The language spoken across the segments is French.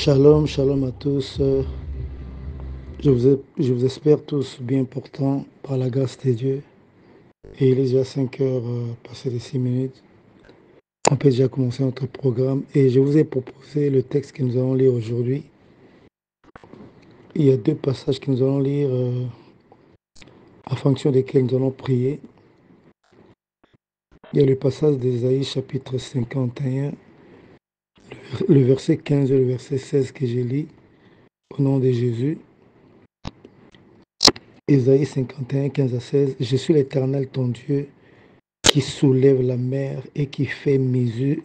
Shalom, shalom à tous. Je vous espère tous bien portants par la grâce de Dieu. Et il est déjà 5 heures passé de 6 minutes. On peut déjà commencer notre programme. Et je vous ai proposé le texte que nous allons lire aujourd'hui. Il y a deux passages que nous allons lire en fonction desquels nous allons prier. Il y a le passage d'Ésaïe chapitre 51, le verset 15 et le verset 16 que j'ai lu au nom de Jésus. Ésaïe 51, 15 à 16. Je suis l'Éternel ton Dieu, qui soulève la mer et qui fait mugir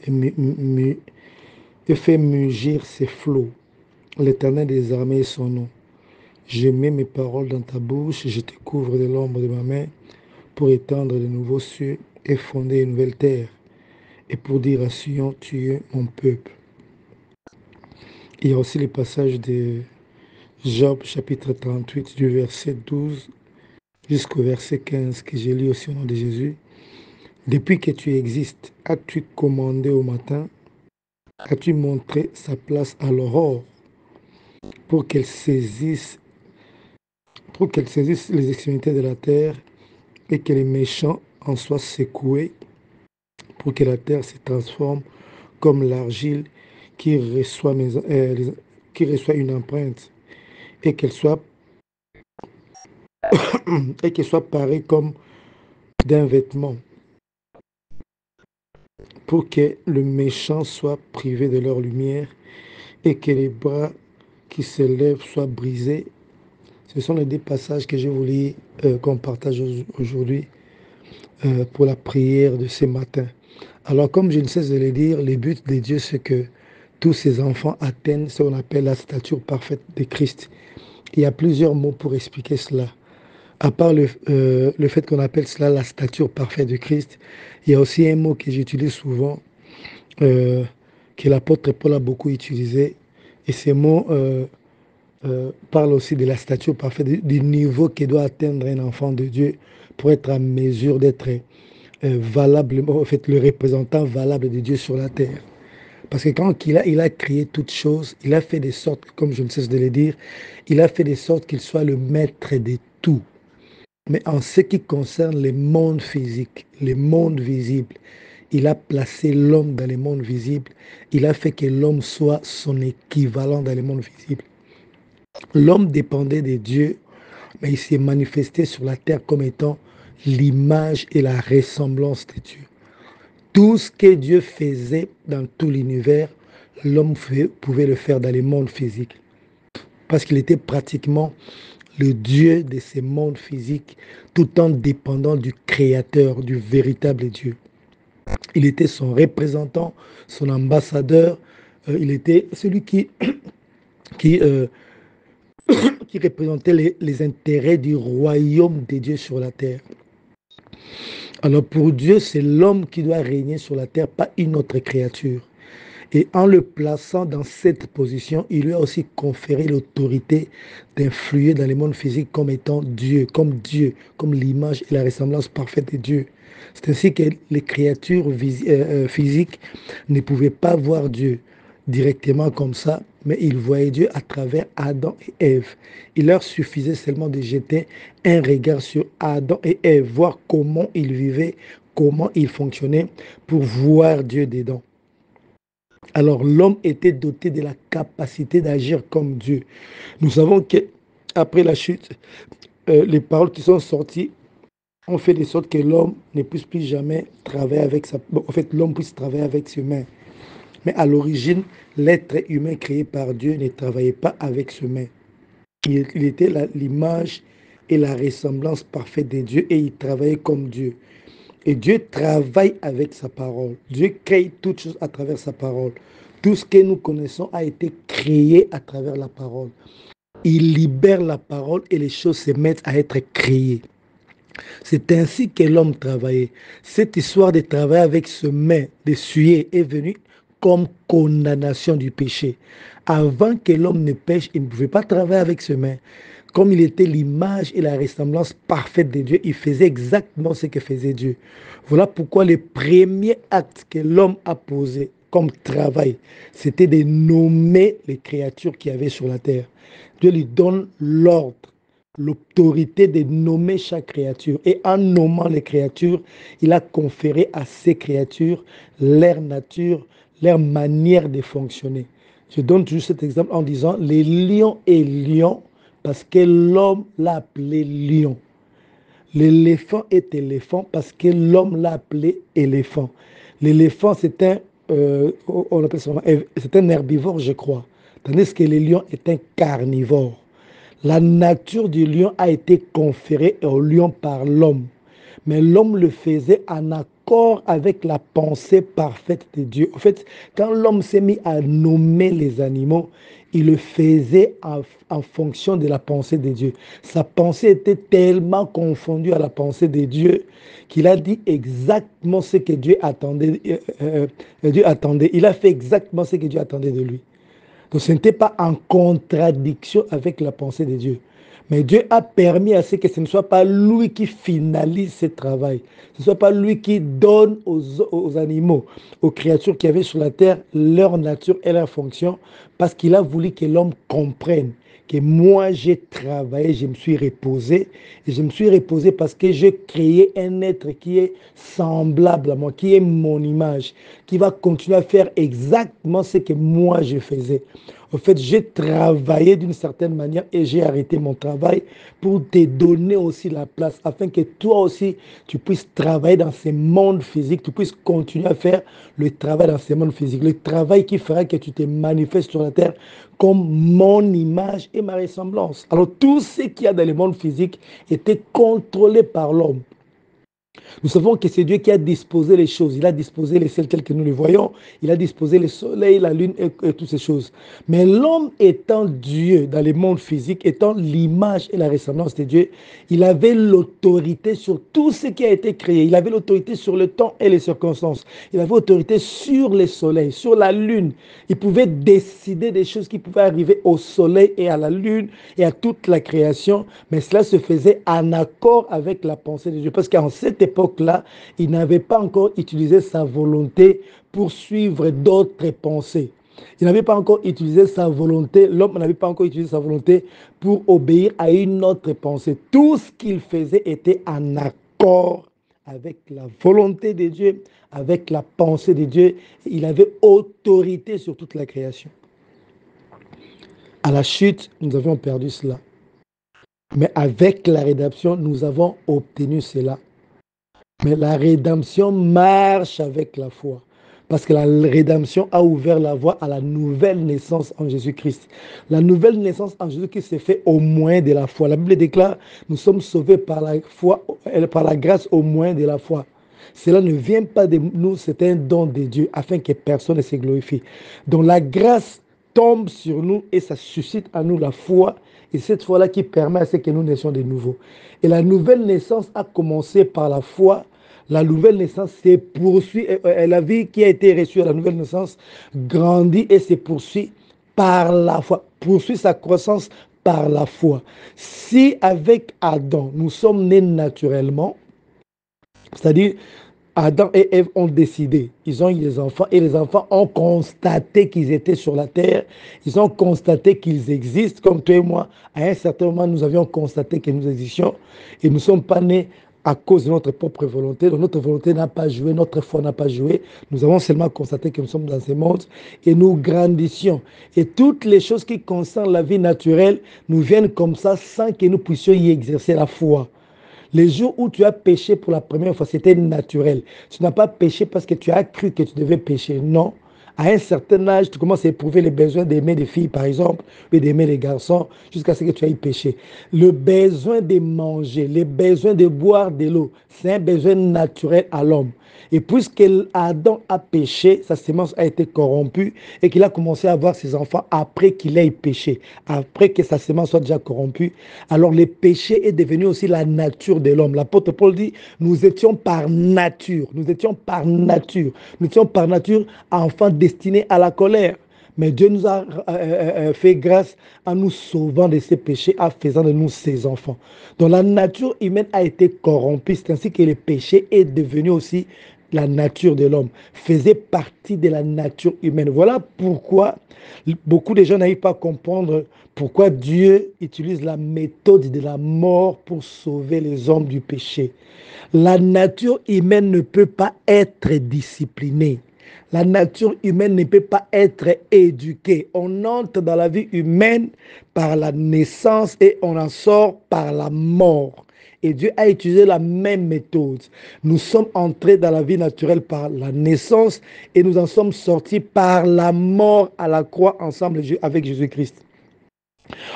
ses flots. L'Éternel des armées est son nom. Je mets mes paroles dans ta bouche, je te couvre de l'ombre de ma main pour étendre de nouveaux cieux et fonder une nouvelle terre, et pour dire à Sion, tu es mon peuple. Il y a aussi les passages de Job chapitre 38 du verset 12 jusqu'au verset 15 que j'ai lu aussi au nom de Jésus. Depuis que tu existes, as-tu commandé au matin? As-tu montré sa place à l'aurore pour qu'elle saisisse les extrémités de la terre et que les méchants en soient secoués, pour que la terre se transforme comme l'argile qui reçoit une empreinte et qu'elle soit parée comme d'un vêtement, pour que le méchant soit privé de leur lumière et que les bras qui se lèvent soient brisés. Ce sont les deux passages que je voulais qu'on partage aujourd'hui pour la prière de ce matin. Alors, comme je ne cesse de le dire, le but de Dieu, c'est que tous ses enfants atteignent ce qu'on appelle la stature parfaite de Christ. Il y a plusieurs mots pour expliquer cela. À part le fait qu'on appelle cela la stature parfaite de Christ, il y a aussi un mot que j'utilise souvent, que l'apôtre Paul a beaucoup utilisé. Et ce mot parle aussi de la stature parfaite, du niveau que doit atteindre un enfant de Dieu pour être en mesure d'être valablement, en fait, le représentant valable de Dieu sur la terre. Parce que quand il a créé toutes choses, il a fait de sorte, comme je ne cesse de le dire, il a fait de sorte qu'il soit le maître de tout. Mais en ce qui concerne les mondes physiques, les mondes visibles, il a placé l'homme dans les mondes visibles. Il a fait que l'homme soit son équivalent dans les mondes visibles. L'homme dépendait de Dieu, mais il s'est manifesté sur la terre comme étant l'image et la ressemblance de Dieu. Tout ce que Dieu faisait dans tout l'univers, l'homme pouvait le faire dans les mondes physiques. Parce qu'il était pratiquement le Dieu de ces mondes physiques, tout en dépendant du Créateur, du véritable Dieu. Il était son représentant, son ambassadeur, il était celui qui, qui représentait les intérêts du royaume de Dieu sur la terre. Alors pour Dieu, c'est l'homme qui doit régner sur la terre, pas une autre créature. Et en le plaçant dans cette position, il lui a aussi conféré l'autorité d'influer dans les mondes physiques comme étant Dieu, comme l'image et la ressemblance parfaite de Dieu. C'est ainsi que les créatures physiques ne pouvaient pas voir Dieu directement comme ça, mais ils voyaient Dieu à travers Adam et Ève. Il leur suffisait seulement de jeter un regard sur Adam et Ève, voir comment ils vivaient, comment ils fonctionnaient, pour voir Dieu dedans. Alors l'homme était doté de la capacité d'agir comme Dieu. Nous savons qu'après la chute, les paroles qui sont sorties ont fait de sorte que l'homme ne puisse plus jamais travailler avec l'homme puisse travailler avec ses mains. Mais à l'origine, l'être humain créé par Dieu ne travaillait pas avec ses mains. Il était l'image et la ressemblance parfaite de Dieu et il travaillait comme Dieu. Et Dieu travaille avec sa parole. Dieu crée toutes choses à travers sa parole. Tout ce que nous connaissons a été créé à travers la parole. Il libère la parole et les choses se mettent à être créées. C'est ainsi que l'homme travaillait. Cette histoire de travailler avec ses mains, de suer, est venue comme condamnation du péché. Avant que l'homme ne pêche, il ne pouvait pas travailler avec ses mains. Comme il était l'image et la ressemblance parfaite de Dieu, il faisait exactement ce que faisait Dieu. Voilà pourquoi le premier acte que l'homme a posé comme travail, c'était de nommer les créatures qu'il y avait sur la terre. Dieu lui donne l'ordre, l'autorité de nommer chaque créature. Et en nommant les créatures, il a conféré à ces créatures leur nature, leur manière de fonctionner. Je donne juste cet exemple en disant, les lions est lion parce que l'homme l'a appelé lion. L'éléphant est éléphant parce que l'homme l'a appelé éléphant. L'éléphant, on appelle ça, c'est un herbivore, je crois. Tandis que le lion est un carnivore. La nature du lion a été conférée au lion par l'homme. Mais l'homme le faisait en accord avec la pensée parfaite de Dieu. En fait, quand l'homme s'est mis à nommer les animaux, il le faisait en fonction de la pensée de Dieu. Sa pensée était tellement confondue à la pensée de Dieu qu'il a dit exactement ce que Dieu attendait. Dieu attendait. Il a fait exactement ce que Dieu attendait de lui. Donc ce n'était pas en contradiction avec la pensée de Dieu. Mais Dieu a permis à ce que ce ne soit pas lui qui finalise ce travail. Ce ne soit pas lui qui donne aux animaux, aux créatures qui avaient sur la terre leur nature et leur fonction, parce qu'il a voulu que l'homme comprenne que moi j'ai travaillé, je me suis reposé, et je me suis reposé parce que j'ai créé un être qui est semblable à moi, qui est mon image, qui va continuer à faire exactement ce que moi je faisais. En fait, j'ai travaillé d'une certaine manière et j'ai arrêté mon travail pour te donner aussi la place, afin que toi aussi, tu puisses travailler dans ces mondes physiques, tu puisses continuer à faire le travail dans ces mondes physiques, le travail qui fera que tu te manifestes sur la terre comme mon image et ma ressemblance. Alors, tout ce qu'il y a dans le monde physique était contrôlé par l'homme. Nous savons que c'est Dieu qui a disposé les choses. Il a disposé les ciels tels que nous les voyons. Il a disposé le soleil, la lune et toutes ces choses. Mais l'homme étant Dieu dans le monde physique, étant l'image et la ressemblance de Dieu, il avait l'autorité sur tout ce qui a été créé. Il avait l'autorité sur le temps et les circonstances. Il avait l'autorité sur le soleil, sur la lune. Il pouvait décider des choses qui pouvaient arriver au soleil et à la lune et à toute la création. Mais cela se faisait en accord avec la pensée de Dieu. Parce qu'en cette époque-là, il n'avait pas encore utilisé sa volonté pour suivre d'autres pensées. Il n'avait pas encore utilisé sa volonté, l'homme n'avait pas encore utilisé sa volonté pour obéir à une autre pensée. Tout ce qu'il faisait était en accord avec la volonté de Dieu, avec la pensée de Dieu. Il avait autorité sur toute la création. À la chute, nous avions perdu cela. Mais avec la rédemption, nous avons obtenu cela. Mais la rédemption marche avec la foi. Parce que la rédemption a ouvert la voie à la nouvelle naissance en Jésus-Christ. La nouvelle naissance en Jésus-Christ s'est faite au moyen de la foi. La Bible déclare, nous sommes sauvés par la foi, par la grâce au moyen de la foi. Cela ne vient pas de nous, c'est un don de Dieu, afin que personne ne se glorifie. Donc la grâce tombe sur nous et ça suscite en nous la foi. Et cette foi-là qui permet à ce que nous naissions de nouveau. Et la nouvelle naissance a commencé par la foi. La nouvelle naissance s'est poursuit, la vie qui a été reçue à la nouvelle naissance grandit et se poursuit par la foi, poursuit sa croissance par la foi. Si avec Adam, nous sommes nés naturellement, c'est-à-dire Adam et Ève ont décidé, ils ont eu des enfants et les enfants ont constaté qu'ils étaient sur la terre, ils ont constaté qu'ils existent, comme toi et moi, à un certain moment, nous avions constaté que nous existions et nous ne sommes pas nés à cause de notre propre volonté. Donc notre volonté n'a pas joué, notre foi n'a pas joué. Nous avons seulement constaté que nous sommes dans ce monde et nous grandissions. Et toutes les choses qui concernent la vie naturelle nous viennent comme ça sans que nous puissions y exercer la foi. Les jours où tu as péché pour la première fois, c'était naturel. Tu n'as pas péché parce que tu as cru que tu devais pécher. Non. À un certain âge, tu commences à éprouver les besoins d'aimer des filles, par exemple, ou d'aimer les garçons, jusqu'à ce que tu ailles pécher. Le besoin de manger, le besoin de boire de l'eau, c'est un besoin naturel à l'homme. Et puisque Adam a péché, sa sémence a été corrompue et qu'il a commencé à avoir ses enfants après qu'il ait péché, après que sa sémence soit déjà corrompue, alors le péché est devenu aussi la nature de l'homme. L'apôtre Paul dit, nous étions par nature, nous étions par nature enfants destinés à la colère. Mais Dieu nous a fait grâce en nous sauvant de ses péchés, en faisant de nous ses enfants. Donc la nature humaine a été corrompue, c'est ainsi que le péché est devenu aussi la nature de l'homme, faisait partie de la nature humaine. Voilà pourquoi beaucoup de gens n'arrivent pas à comprendre pourquoi Dieu utilise la méthode de la mort pour sauver les hommes du péché. La nature humaine ne peut pas être disciplinée. La nature humaine ne peut pas être éduquée. On entre dans la vie humaine par la naissance et on en sort par la mort. Et Dieu a utilisé la même méthode. Nous sommes entrés dans la vie naturelle par la naissance et nous en sommes sortis par la mort à la croix ensemble avec Jésus-Christ.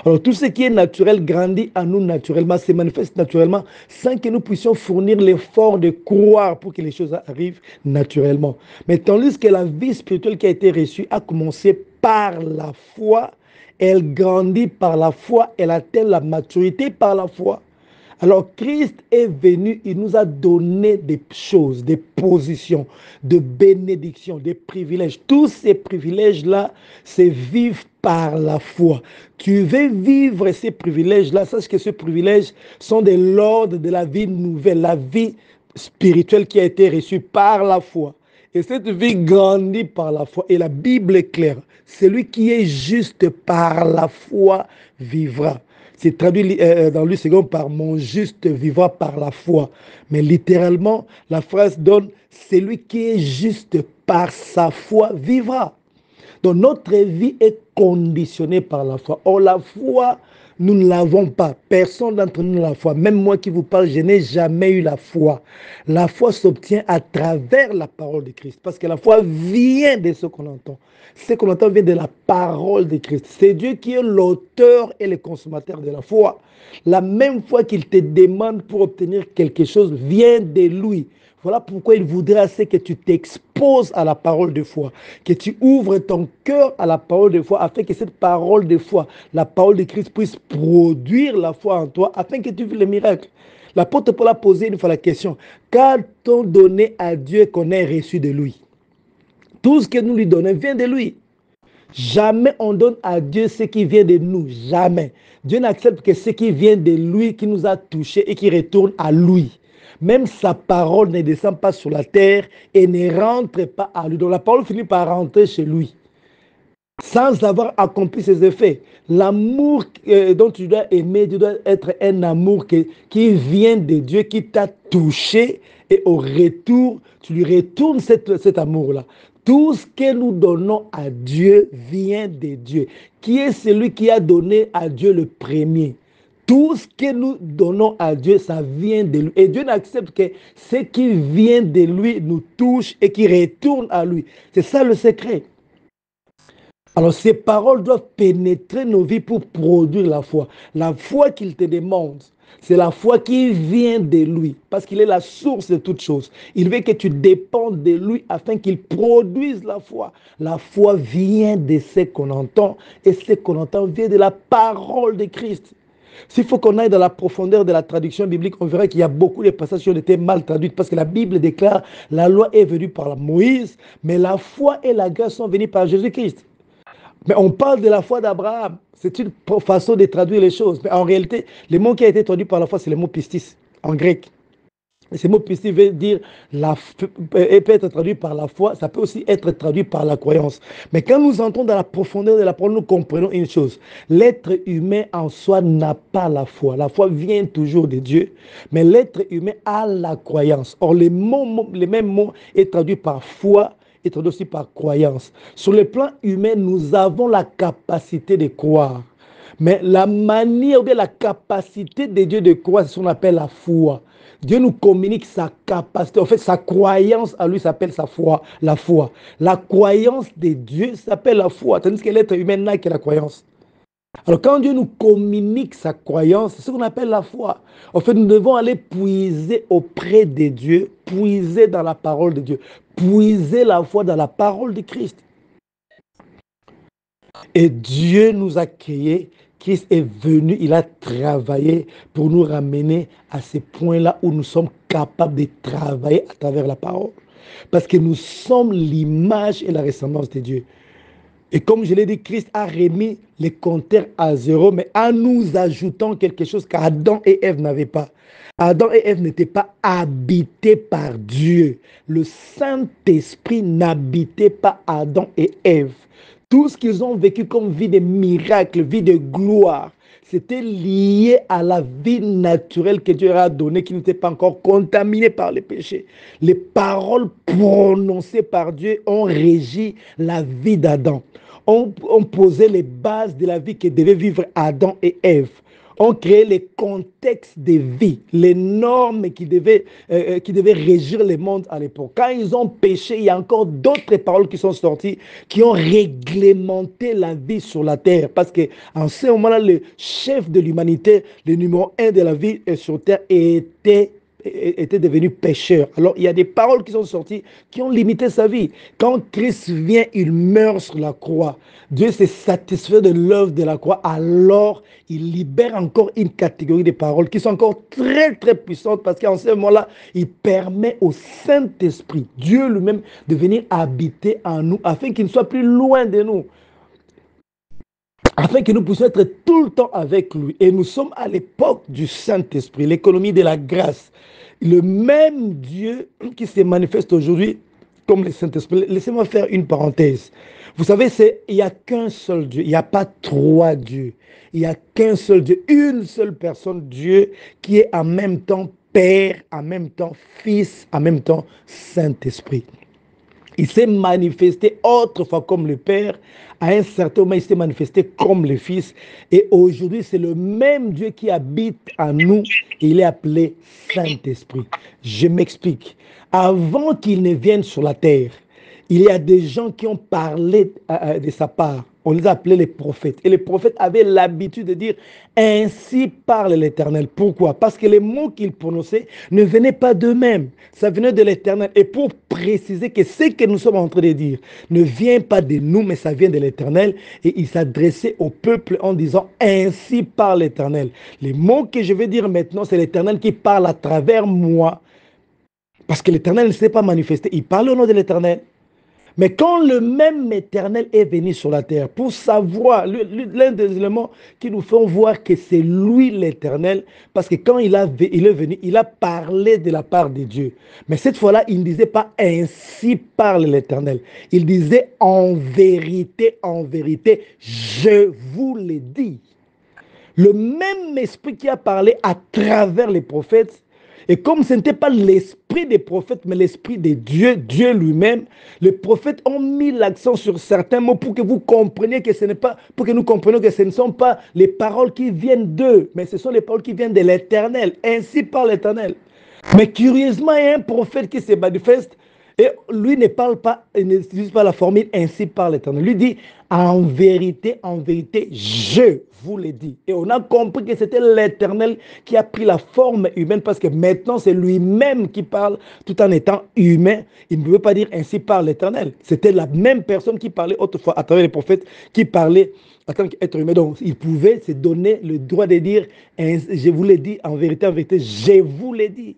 Alors tout ce qui est naturel grandit en nous naturellement, se manifeste naturellement sans que nous puissions fournir l'effort de croire pour que les choses arrivent naturellement. Mais tandis que la vie spirituelle qui a été reçue a commencé par la foi, elle grandit par la foi, elle atteint la maturité par la foi. Alors Christ est venu, il nous a donné des choses, des positions, de bénédictions, des privilèges. Tous ces privilèges-là, c'est vivre par la foi. Tu veux vivre ces privilèges-là, sache que ces privilèges sont de l'ordre de la vie nouvelle, la vie spirituelle qui a été reçue par la foi. Et cette vie grandit par la foi. Et la Bible est claire. Celui qui est juste par la foi vivra. C'est traduit dans Luc 2 par mon juste vivra par la foi. Mais littéralement, la phrase donne celui qui est juste par sa foi vivra. Donc notre vie est conditionnée par la foi. Or la foi, nous ne l'avons pas. Personne d'entre nous n'a la foi. Même moi qui vous parle, je n'ai jamais eu la foi. La foi s'obtient à travers la parole de Christ. Parce que la foi vient de ce qu'on entend. Ce qu'on entend vient de la parole de Christ. C'est Dieu qui est l'auteur et le consommateur de la foi. La même foi qu'il te demande pour obtenir quelque chose vient de lui. Voilà pourquoi il voudrait assez que tu t'exposes à la parole de foi, que tu ouvres ton cœur à la parole de foi, afin que cette parole de foi, la parole de Christ, puisse produire la foi en toi, afin que tu vives le miracle. L'apôtre Paul a posé une fois la question, qu'a-t-on donné à Dieu qu'on ait reçu de lui? Tout ce que nous lui donnons vient de lui. Jamais on donne à Dieu ce qui vient de nous, jamais. Dieu n'accepte que ce qui vient de lui, qui nous a touchés et qui retourne à lui. Même sa parole ne descend pas sur la terre et ne rentre pas à lui. Donc la parole finit par rentrer chez lui, sans avoir accompli ses effets. L'amour dont tu dois aimer, tu dois être un amour qui vient de Dieu, qui t'a touché, et au retour, tu lui retournes cet amour-là. Tout ce que nous donnons à Dieu vient de Dieu. Qui est celui qui a donné à Dieu le premier? Tout ce que nous donnons à Dieu, ça vient de lui. Et Dieu n'accepte que ce qui vient de lui nous touche et qui retourne à lui. C'est ça le secret. Alors ces paroles doivent pénétrer nos vies pour produire la foi. La foi qu'il te demande, c'est la foi qui vient de lui, parce qu'il est la source de toutes choses. Il veut que tu dépendes de lui afin qu'il produise la foi. La foi vient de ce qu'on entend, et ce qu'on entend vient de la parole de Christ. S'il faut qu'on aille dans la profondeur de la traduction biblique, on verra qu'il y a beaucoup de passages qui ont été mal traduits, parce que la Bible déclare la loi est venue par Moïse, mais la foi et la grâce sont venues par Jésus-Christ. Mais on parle de la foi d'Abraham. C'est une façon de traduire les choses. Mais en réalité, le mot qui a été traduit par la foi, c'est le mot pistis, en grec. Et ce mot pistis veut dire, et peut être traduit par la foi, ça peut aussi être traduit par la croyance. Mais quand nous entrons dans la profondeur de la parole, nous comprenons une chose. L'être humain en soi n'a pas la foi. La foi vient toujours de Dieu, mais l'être humain a la croyance. Or, les mêmes mots est traduit par foi, et traduit aussi par croyance. Sur le plan humain, nous avons la capacité de croire. Mais la manière ou bien la capacité de Dieu de croire, c'est ce qu'on appelle la foi. Dieu nous communique sa capacité. En fait, sa croyance à lui s'appelle sa foi, la foi. La croyance de Dieu s'appelle la foi. Tandis que l'être humain n'a que la croyance. Alors quand Dieu nous communique sa croyance, c'est ce qu'on appelle la foi. En fait, nous devons aller puiser auprès de Dieu, puiser dans la parole de Dieu, puiser la foi dans la parole de Christ. Et Dieu nous a créés, Christ est venu, il a travaillé pour nous ramener à ce point-là où nous sommes capables de travailler à travers la parole. Parce que nous sommes l'image et la ressemblance de Dieu. Et comme je l'ai dit, Christ a remis les compteurs à zéro, mais en nous ajoutant quelque chose qu'Adam et Ève n'avaient pas. Adam et Ève n'étaient pas habités par Dieu. Le Saint-Esprit n'habitait pas Adam et Ève. Tout ce qu'ils ont vécu comme vie de miracles, vie de gloire, c'était lié à la vie naturelle que Dieu leur a donnée, qui n'était pas encore contaminée par les péchés. Les paroles prononcées par Dieu ont régi la vie d'Adam. On posait les bases de la vie que devaient vivre Adam et Ève. On créait les contextes de vie, les normes qui devaient régir le monde à l'époque. Quand ils ont péché, il y a encore d'autres paroles qui sont sorties, qui ont réglementé la vie sur la terre. Parce qu'en ce moment-là, le chef de l'humanité, le numéro un de la vie sur terre, était devenu pécheur. Alors, il y a des paroles qui sont sorties qui ont limité sa vie. Quand Christ vient, il meurt sur la croix. Dieu s'est satisfait de l'œuvre de la croix. Alors, il libère encore une catégorie de paroles qui sont encore très, très puissantes parce qu'en ce moment-là, il permet au Saint-Esprit, Dieu lui-même, de venir habiter en nous afin qu'il ne soit plus loin de nous, afin que nous puissions être tout le temps avec lui. Et nous sommes à l'époque du Saint-Esprit, l'économie de la grâce. Le même Dieu qui se manifeste aujourd'hui comme le Saint-Esprit. Laissez-moi faire une parenthèse. Vous savez, il n'y a qu'un seul Dieu, il n'y a pas trois dieux. Il n'y a qu'un seul Dieu, une seule personne, Dieu, qui est en même temps Père, en même temps Fils, en même temps Saint-Esprit. Il s'est manifesté autrefois comme le Père. À un certain moment, il s'est manifesté comme le Fils. Et aujourd'hui, c'est le même Dieu qui habite en nous. Et il est appelé Saint-Esprit. Je m'explique. Avant qu'il ne vienne sur la terre, il y a des gens qui ont parlé de sa part. On les a appelés les prophètes. Et les prophètes avaient l'habitude de dire ainsi parle l'Éternel. Pourquoi? Parce que les mots qu'ils prononçaient ne venaient pas d'eux-mêmes. Ça venait de l'Éternel. Et pour préciser que ce que nous sommes en train de dire ne vient pas de nous, mais ça vient de l'Éternel. Et il s'adressait au peuple en disant ainsi parle l'Éternel. Les mots que je vais dire maintenant, c'est l'Éternel qui parle à travers moi. Parce que l'Éternel ne s'est pas manifesté. Il parle au nom de l'Éternel. Mais quand le même Éternel est venu sur la terre, pour savoir, l'un des éléments qui nous font voir que c'est lui l'Éternel, parce que quand il est venu, il a parlé de la part de Dieu. Mais cette fois-là, il ne disait pas ainsi parle l'Éternel. Il disait en vérité, je vous l'ai dit. Le même esprit qui a parlé à travers les prophètes, et comme ce n'était pas l'esprit des prophètes, mais l'esprit de Dieu, Dieu lui-même, les prophètes ont mis l'accent sur certains mots pour que vous compreniez que ce n'est pas, pour que nous comprenions que ce ne sont pas les paroles qui viennent d'eux, mais ce sont les paroles qui viennent de l'Éternel. Ainsi parle l'Éternel. Mais curieusement, il y a un prophète qui se manifeste et lui ne parle pas, il n'utilise pas la formule ainsi par l'Éternel. Lui dit en vérité, je vous l'ai dit. Et on a compris que c'était l'Éternel qui a pris la forme humaine parce que maintenant c'est lui-même qui parle tout en étant humain. Il ne pouvait pas dire ainsi par l'Éternel. C'était la même personne qui parlait autrefois à travers les prophètes qui parlait en tant qu'être humain. Donc il pouvait se donner le droit de dire je vous l'ai dit en vérité, je vous l'ai dit.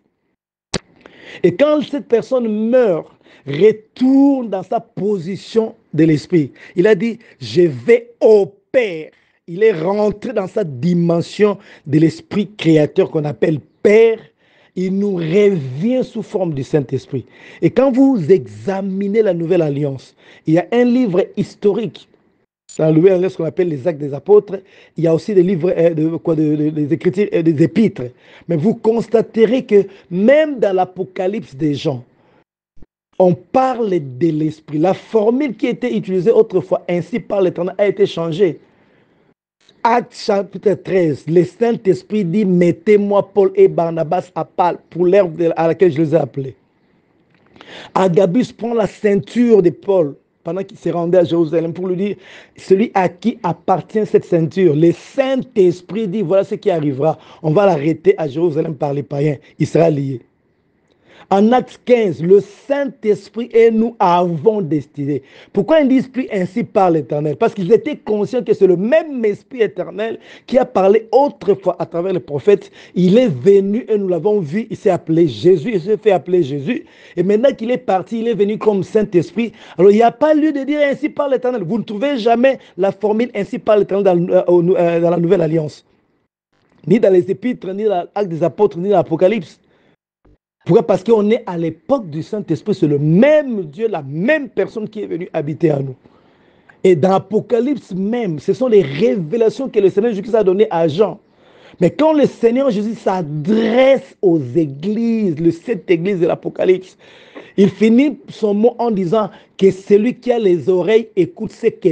Et quand cette personne meurt, retourne dans sa position de l'esprit. Il a dit, je vais au Père. Il est rentré dans sa dimension de l'esprit créateur qu'on appelle Père. Il nous revient sous forme du Saint-Esprit. Et quand vous examinez la Nouvelle Alliance, il y a un livre historique dans la Nouvelle Alliance qu'on appelle les Actes des Apôtres. Il y a aussi des livres, des Écritures, des Épîtres. Mais vous constaterez que même dans l'Apocalypse des Jean, on parle de l'Esprit. La formule qui était utilisée autrefois, ainsi par l'Éternel, a été changée. Acte chapitre 13, le Saint-Esprit dit, mettez-moi Paul et Barnabas à part pour l'heure à laquelle je les ai appelés. Agabus prend la ceinture de Paul pendant qu'il s'est rendu à Jérusalem pour lui dire, celui à qui appartient cette ceinture. Le Saint-Esprit dit, voilà ce qui arrivera. On va l'arrêter à Jérusalem par les païens. Il sera lié. En Acte 15, le Saint-Esprit et nous avons destiné. Pourquoi ils disent plus ainsi par l'Éternel? Parce qu'ils étaient conscients que c'est le même Esprit éternel qui a parlé autrefois à travers les prophètes. Il est venu et nous l'avons vu, il s'est appelé Jésus, il s'est fait appeler Jésus. Et maintenant qu'il est parti, il est venu comme Saint-Esprit. Alors il n'y a pas lieu de dire ainsi par l'Éternel. Vous ne trouvez jamais la formule ainsi par l'Éternel dans la Nouvelle Alliance. Ni dans les Épîtres, ni dans l'Acte des Apôtres, ni dans l'Apocalypse. Pourquoi? Parce qu'on est à l'époque du Saint-Esprit, c'est le même Dieu, la même personne qui est venue habiter à nous. Et dans l'Apocalypse même, ce sont les révélations que le Seigneur Jésus a données à Jean. Mais quand le Seigneur Jésus s'adresse aux églises, les 7 églises de l'Apocalypse, il finit son mot en disant que celui qui a les oreilles écoute ce que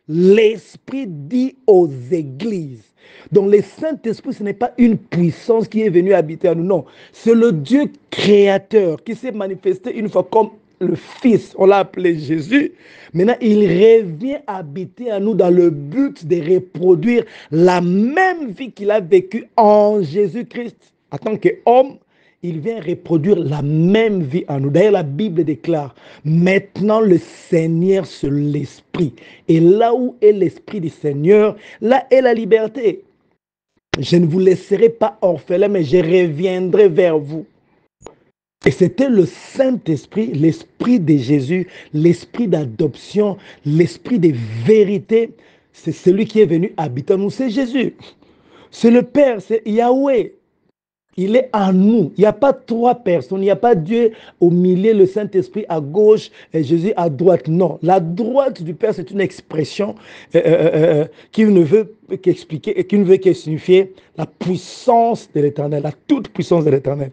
l'Esprit dit aux églises. Donc le Saint-Esprit, ce n'est pas une puissance qui est venue habiter à nous, non. C'est le Dieu créateur qui s'est manifesté une fois comme le Fils, on l'a appelé Jésus. Maintenant, il revient habiter à nous dans le but de reproduire la même vie qu'il a vécue en Jésus-Christ. En tant qu'homme, il vient reproduire la même vie en nous. D'ailleurs, la Bible déclare, maintenant le Seigneur, c'est l'Esprit. Et là où est l'Esprit du Seigneur, là est la liberté. Je ne vous laisserai pas orphelin, mais je reviendrai vers vous. Et c'était le Saint-Esprit, l'Esprit de Jésus, l'Esprit d'adoption, l'Esprit de vérité. C'est celui qui est venu habiter en nous, c'est Jésus. C'est le Père, c'est Yahweh. Il est en nous. Il n'y a pas 3 personnes. Il n'y a pas Dieu au milieu, le Saint-Esprit à gauche et Jésus à droite. Non. La droite du Père, c'est une expression qui ne veut qu'expliquer et qui ne veut que signifier la puissance de l'Éternel, la toute puissance de l'Éternel.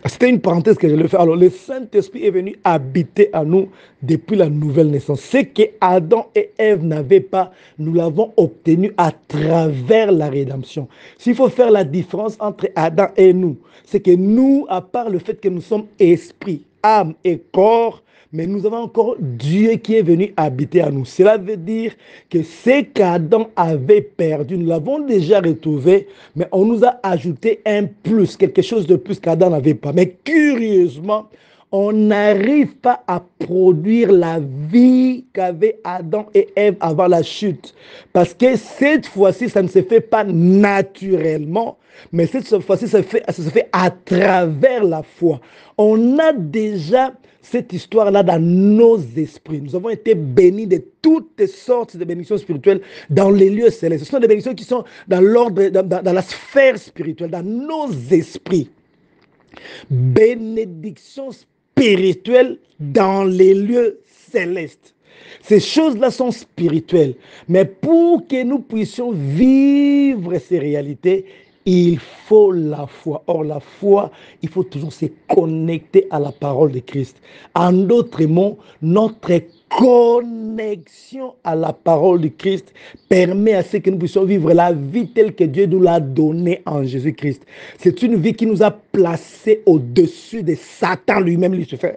C'était une parenthèse que je le fais. Alors, le Saint-Esprit est venu habiter à nous depuis la nouvelle naissance. Ce que Adam et Ève n'avaient pas, nous l'avons obtenu à travers la rédemption. S'il faut faire la différence entre Adam et nous, c'est que nous, à part le fait que nous sommes esprit, âme et corps, mais nous avons encore Dieu qui est venu habiter à nous. Cela veut dire que ce qu'Adam avait perdu, nous l'avons déjà retrouvé, mais on nous a ajouté un plus, quelque chose de plus qu'Adam n'avait pas. Mais curieusement, on n'arrive pas à produire la vie qu'avaient Adam et Ève avant la chute. Parce que cette fois-ci, ça ne se fait pas naturellement, mais cette fois-ci, ça se fait à travers la foi. On a déjà cette histoire-là dans nos esprits. Nous avons été bénis de toutes sortes de bénédictions spirituelles dans les lieux célestes. Ce sont des bénédictions qui sont dans l'ordre, dans la sphère spirituelle, dans nos esprits. Bénédictions spirituelles dans les lieux célestes. Ces choses-là sont spirituelles. Mais pour que nous puissions vivre ces réalités, il faut la foi. Or, la foi, il faut toujours se connecter à la parole de Christ. En d'autres mots, notre connexion à la parole de Christ permet à ce que nous puissions vivre la vie telle que Dieu nous l'a donnée en Jésus-Christ. C'est une vie qui nous a placés au-dessus de Satan lui-même, Lucifer,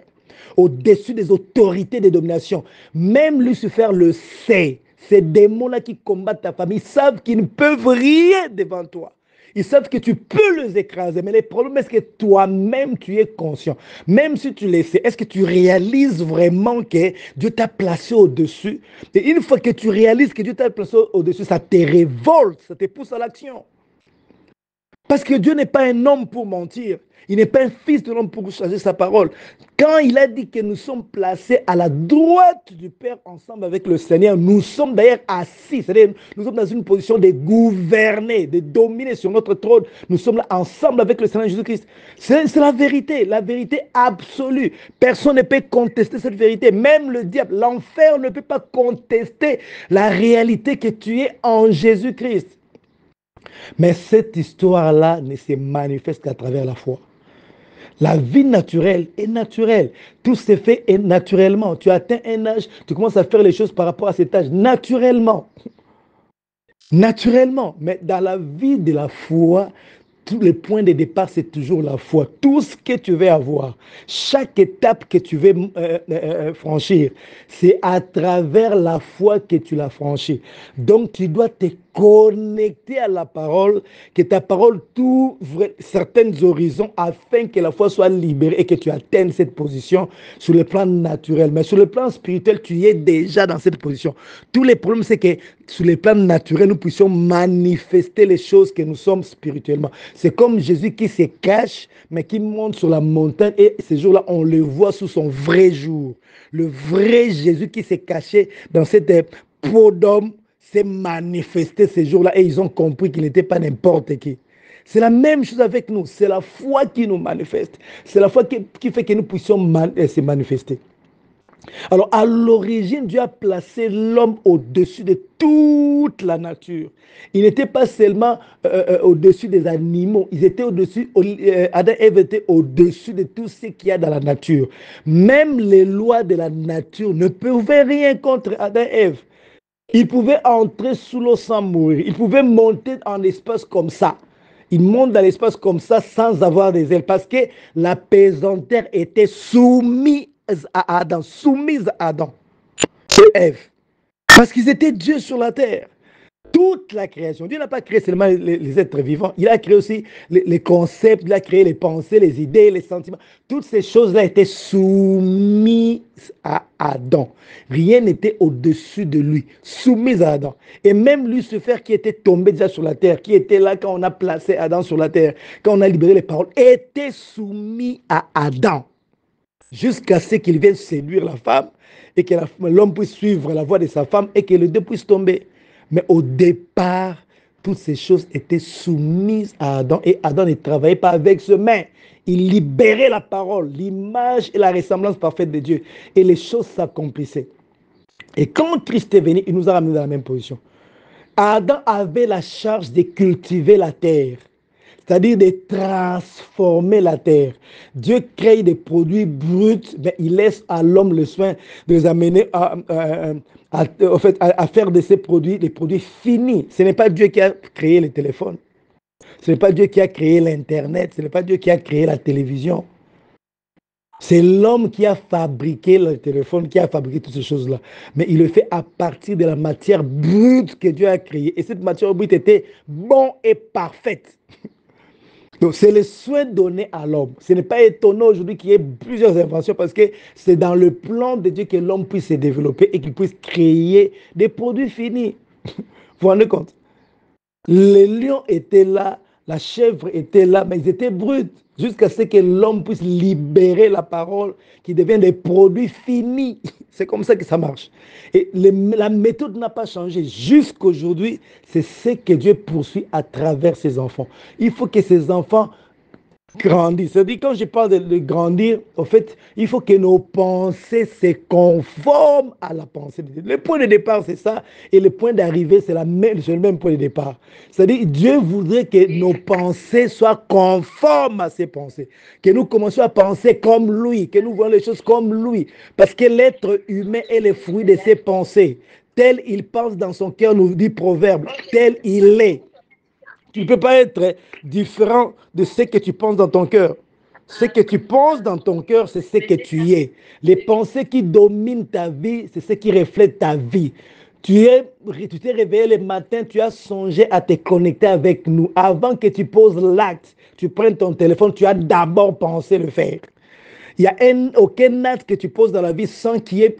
au-dessus des autorités de domination. Même Lucifer le sait. Ces démons-là qui combattent ta famille savent qu'ils ne peuvent rien devant toi. Ils savent que tu peux les écraser, mais le problème est que toi-même, tu es conscient. Même si tu le sais, est-ce que tu réalises vraiment que Dieu t'a placé au-dessus? Et une fois que tu réalises que Dieu t'a placé au-dessus, ça te révolte, ça te pousse à l'action. Parce que Dieu n'est pas un homme pour mentir. Il n'est pas un fils de l'homme pour changer sa parole. Quand il a dit que nous sommes placés à la droite du Père ensemble avec le Seigneur, nous sommes d'ailleurs assis. C'est-à-dire, nous sommes dans une position de gouverner, de dominer sur notre trône. Nous sommes là ensemble avec le Seigneur Jésus-Christ. C'est la vérité absolue. Personne ne peut contester cette vérité. Même le diable, l'enfer ne peut pas contester la réalité que tu es en Jésus-Christ. Mais cette histoire-là ne se manifeste qu'à travers la foi. La vie naturelle est naturelle. Tout se fait naturellement. Tu atteins un âge, tu commences à faire les choses par rapport à cet âge naturellement. Naturellement. Mais dans la vie de la foi, tous les points de départ, c'est toujours la foi. Tout ce que tu veux avoir, chaque étape que tu veux franchir, c'est à travers la foi que tu l'as franchi. Donc, tu dois te connecter à la parole, que ta parole t'ouvre certains horizons afin que la foi soit libérée et que tu atteignes cette position sur le plan naturel. Mais sur le plan spirituel, tu es déjà dans cette position. Tous les problèmes, c'est que sur le plan naturel, nous puissions manifester les choses que nous sommes spirituellement. C'est comme Jésus qui se cache, mais qui monte sur la montagne et ces jours-là, on le voit sous son vrai jour. Le vrai Jésus qui s'est caché dans cette peau d'homme s'est manifesté ces jours-là et ils ont compris qu'il n'était pas n'importe qui. C'est la même chose avec nous. C'est la foi qui nous manifeste. C'est la foi qui fait que nous puissions se manifester. Alors, à l'origine, Dieu a placé l'homme au-dessus de toute la nature. Il n'était pas seulement au-dessus des animaux, ils étaient au-dessus, Adam et Ève étaient au-dessus de tout ce qu'il y a dans la nature. Même les lois de la nature ne pouvaient rien contre Adam et Ève. Ils pouvaient entrer sous l'eau sans mourir. Ils pouvaient monter en espace comme ça. Ils montent dans l'espace comme ça sans avoir des ailes parce que la pesanteur était soumise à Adam, soumise à Adam et Ève. Parce qu'ils étaient Dieu sur la terre. Toute la création. Dieu n'a pas créé seulement les êtres vivants, il a créé aussi les concepts, il a créé les pensées, les idées, les sentiments. Toutes ces choses-là étaient soumises à Adam. Rien n'était au-dessus de lui, soumise à Adam. Et même Lucifer qui était tombé déjà sur la terre, qui était là quand on a placé Adam sur la terre, quand on a libéré les paroles, était soumis à Adam. Jusqu'à ce qu'il vienne séduire la femme et que l'homme puisse suivre la voie de sa femme et que les deux puissent tomber. Mais au départ, toutes ces choses étaient soumises à Adam et Adam ne travaillait pas avec ses mains. Il libérait la parole, l'image et la ressemblance parfaite de Dieu. Et les choses s'accomplissaient. Et quand Christ est venu, il nous a ramenés dans la même position. Adam avait la charge de cultiver la terre, c'est-à-dire de transformer la terre. Dieu crée des produits bruts, mais il laisse à l'homme le soin de les amener à faire de ces produits des produits finis. Ce n'est pas Dieu qui a créé les téléphones, ce n'est pas Dieu qui a créé l'Internet, ce n'est pas Dieu qui a créé la télévision. C'est l'homme qui a fabriqué le téléphone, qui a fabriqué toutes ces choses-là. Mais il le fait à partir de la matière brute que Dieu a créée. Et cette matière brute était bonne et parfaite. Donc, c'est le soin donné à l'homme. Ce n'est pas étonnant aujourd'hui qu'il y ait plusieurs inventions parce que c'est dans le plan de Dieu que l'homme puisse se développer et qu'il puisse créer des produits finis. Vous vous rendez compte? Les lions étaient là, la chèvre était là, mais ils étaient bruts jusqu'à ce que l'homme puisse libérer la parole qui devient des produits finis. C'est comme ça que ça marche. Et la méthode n'a pas changé. Jusqu'aujourd'hui, c'est ce que Dieu poursuit à travers ses enfants. Il faut que ces enfants grandir. C'est-à-dire, quand je parle de grandir, en fait, il faut que nos pensées se conforment à la pensée de Dieu. Le point de départ, c'est ça, et le point d'arrivée, c'est le même point de départ. C'est-à-dire, Dieu voudrait que nos pensées soient conformes à ses pensées, que nous commencions à penser comme lui, que nous voyons les choses comme lui, parce que l'être humain est le fruit de ses pensées. Tel il pense dans son cœur, nous dit Proverbe, tel il est. Tu ne peux pas être différent de ce que tu penses dans ton cœur. Ce que tu penses dans ton cœur, c'est ce que tu es. Les pensées qui dominent ta vie, c'est ce qui reflète ta vie. Tu t'es réveillé le matin, tu as songé à te connecter avec nous. Avant que tu poses l'acte, tu prennes ton téléphone, tu as d'abord pensé le faire. Il n'y a aucun acte que tu poses dans la vie sans qu'il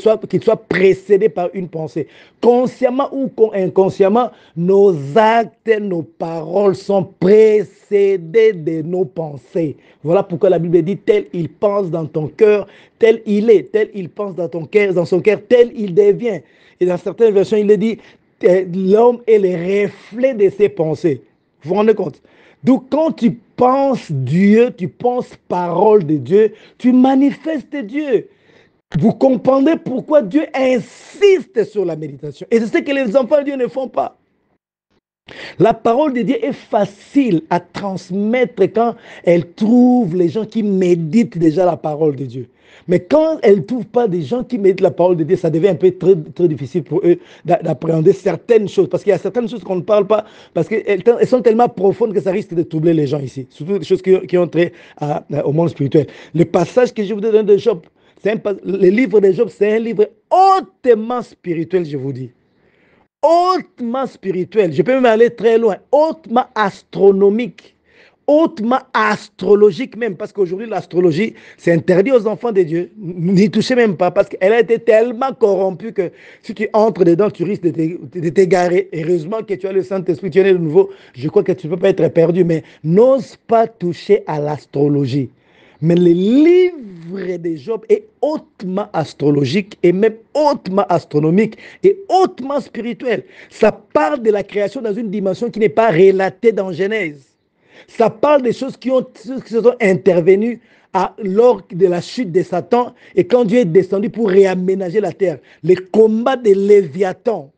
soit précédé par une pensée. Consciemment ou inconsciemment, nos actes, nos paroles sont précédés de nos pensées. Voilà pourquoi la Bible dit, tel il pense dans ton cœur, tel il pense dans ton cœur, dans son cœur, tel il devient. Et dans certaines versions, il dit, l'homme est le reflet de ses pensées. Vous vous rendez compte? Donc, quand tu penses Dieu, tu penses parole de Dieu, tu manifestes Dieu. Vous comprenez pourquoi Dieu insiste sur la méditation. Et c'est ce que les enfants de Dieu ne font pas. La parole de Dieu est facile à transmettre quand elle trouve les gens qui méditent déjà la parole de Dieu. Mais quand elle ne trouve pas des gens qui méditent la parole de Dieu, ça devient un peu très, très difficile pour eux d'appréhender certaines choses. Parce qu'il y a certaines choses qu'on ne parle pas, parce qu'elles sont tellement profondes que ça risque de troubler les gens ici. Surtout des choses qui ont trait au monde spirituel. Le passage que je vous donne de Job, le livre de Job, c'est un livre hautement spirituel, je vous dis, hautement spirituel, je peux même aller très loin, hautement astronomique, hautement astrologique même, parce qu'aujourd'hui l'astrologie, c'est interdit aux enfants de Dieu, n'y touchez même pas, parce qu'elle a été tellement corrompue que si tu entres dedans, tu risques de t'égarer. Heureusement que tu as le Saint-Esprit, tu es né de nouveau, je crois que tu ne peux pas être perdu, mais n'ose pas toucher à l'astrologie. Mais le livre de Job est hautement astrologique et même hautement astronomique et hautement spirituel. Ça parle de la création dans une dimension qui n'est pas relatée dans Genèse. Ça parle des choses qui se sont intervenues lors de la chute de Satan et quand Dieu est descendu pour réaménager la terre. Les combats des Léviathans,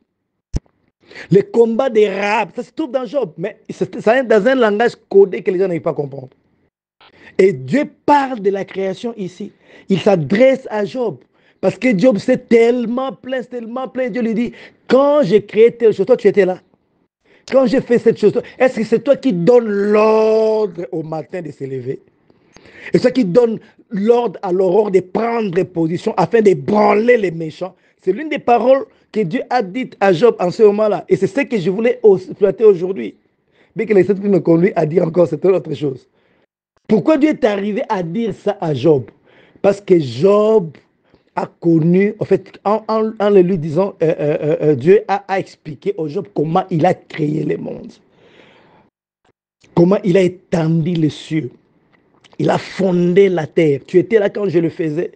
les combats des Rahab, ça se trouve dans Job, mais ça est dans un langage codé que les gens n'arrivent pas à comprendre. Et Dieu parle de la création ici. Il s'adresse à Job. Parce que Job s'est tellement plaint, tellement plaint. Dieu lui dit, quand j'ai créé telle chose, toi tu étais là. Quand j'ai fait cette chose, est-ce que c'est toi qui donnes l'ordre au matin de se lever? Et toi qui donnes l'ordre à l'aurore de prendre position afin de branler les méchants? C'est l'une des paroles que Dieu a dites à Job en ce moment-là. Et c'est ce que je voulais exploiter aujourd'hui. Bien que les Saintes me conduisent à dire encore cette autre chose. Pourquoi Dieu est arrivé à dire ça à Job? Parce que Job a connu, en fait, en le lui disant, Dieu a expliqué au Job comment il a créé le monde, comment il a étendu les cieux, il a fondé la terre. Tu étais là quand je le faisais.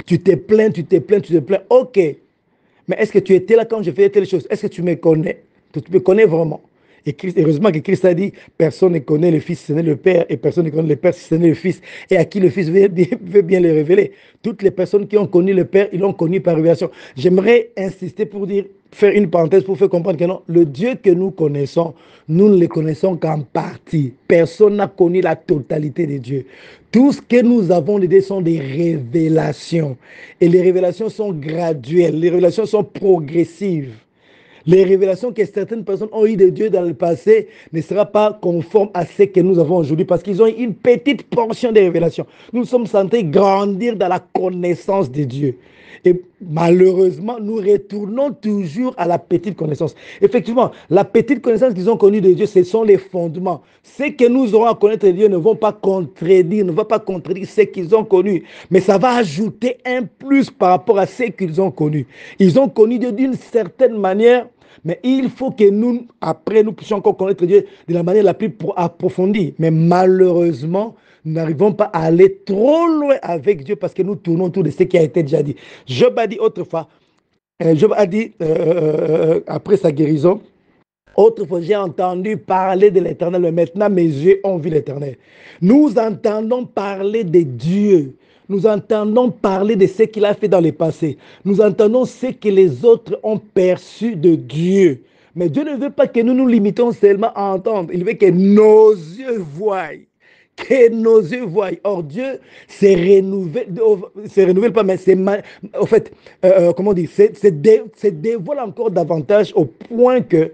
Tu t'es plaint, tu t'es plaint, tu t'es plaint. Ok. Mais est-ce que tu étais là quand je faisais telle chose? Est-ce que tu me connais? Tu me connais vraiment? Et Christ, heureusement que Christ a dit, personne ne connaît le Fils, ce n'est le Père, et personne ne connaît le Père, si ce n'est le Fils, et à qui le Fils veut bien le révéler. Toutes les personnes qui ont connu le Père, ils l'ont connu par révélation. J'aimerais insister pour dire, faire une parenthèse pour faire comprendre que non, le Dieu que nous connaissons, nous ne le connaissons qu'en partie. Personne n'a connu la totalité de Dieu. Tout ce que nous avons de Dieu sont des révélations. Et les révélations sont graduelles, les révélations sont progressives. Les révélations que certaines personnes ont eues de Dieu dans le passé ne seront pas conformes à ce que nous avons aujourd'hui parce qu'ils ont une petite portion de révélations. Nous sommes censés grandir dans la connaissance de Dieu. Et malheureusement, nous retournons toujours à la petite connaissance. Effectivement, la petite connaissance qu'ils ont connue de Dieu, ce sont les fondements. Ce que nous aurons à connaître de Dieu ne vont pas contredire, ne va pas contredire ce qu'ils ont connu. Mais ça va ajouter un plus par rapport à ce qu'ils ont connu. Ils ont connu Dieu d'une certaine manière, mais il faut que nous, après, nous puissions encore connaître Dieu de la manière la plus approfondie. Mais malheureusement, nous n'arrivons pas à aller trop loin avec Dieu parce que nous tournons autour de ce qui a été déjà dit. Job a dit autrefois, Job a dit après sa guérison, autrefois j'ai entendu parler de l'Éternel, mais maintenant mes yeux ont vu l'Éternel. Nous entendons parler de Dieu. Nous entendons parler de ce qu'il a fait dans le passé. Nous entendons ce que les autres ont perçu de Dieu. Mais Dieu ne veut pas que nous nous limitons seulement à entendre. Il veut que nos yeux voient. Que nos yeux voient. Or, Dieu se renouvelle pas, mais en fait, comment dire, se dévoile encore davantage au point que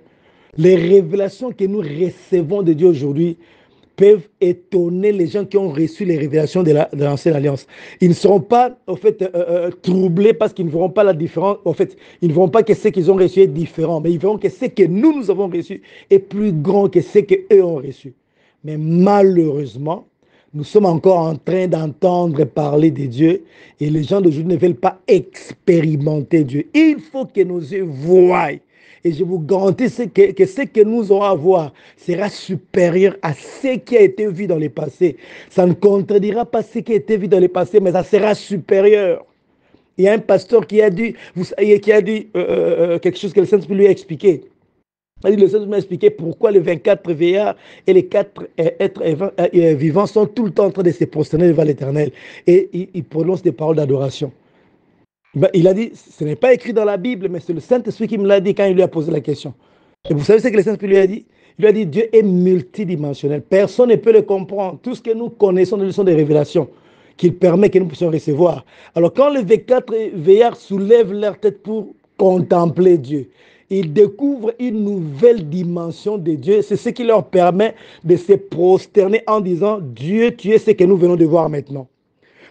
les révélations que nous recevons de Dieu aujourd'hui peuvent étonner les gens qui ont reçu les révélations de l'ancienne alliance. Ils ne seront pas, en fait, troublés parce qu'ils ne verront pas la différence. En fait, ils ne verront pas que ce qu'ils ont reçu est différent, mais ils verront que ce que nous avons reçu est plus grand que ce qu'eux ont reçu. Mais malheureusement, nous sommes encore en train d'entendre parler de Dieu et les gens d'aujourd'hui ne veulent pas expérimenter Dieu. Il faut que nos yeux voient. Et je vous garantis que ce que nous aurons à voir sera supérieur à ce qui a été vu dans le passé. Ça ne contredira pas ce qui a été vu dans le passé, mais ça sera supérieur. Il y a un pasteur qui a dit, quelque chose que le Saint-Esprit lui a expliqué. Le Saint m'a expliqué pourquoi les 24 veillards et les 4 êtres vivants sont tout le temps en train de se prosterner devant l'Éternel. Et il prononce des paroles d'adoration. Il a dit, ce n'est pas écrit dans la Bible, mais c'est le Saint-Esprit qui me l'a dit quand il lui a posé la question. Et vous savez ce que le Saint-Esprit lui a dit? Il lui a dit, Dieu est multidimensionnel. Personne ne peut le comprendre. Tout ce que nous connaissons, ce sont des révélations qu'il permet que nous puissions recevoir. Alors quand les V4 veillards soulèvent leur tête pour contempler Dieu, ils découvrent une nouvelle dimension de Dieu. C'est ce qui leur permet de se prosterner en disant, Dieu, tu es ce que nous venons de voir maintenant.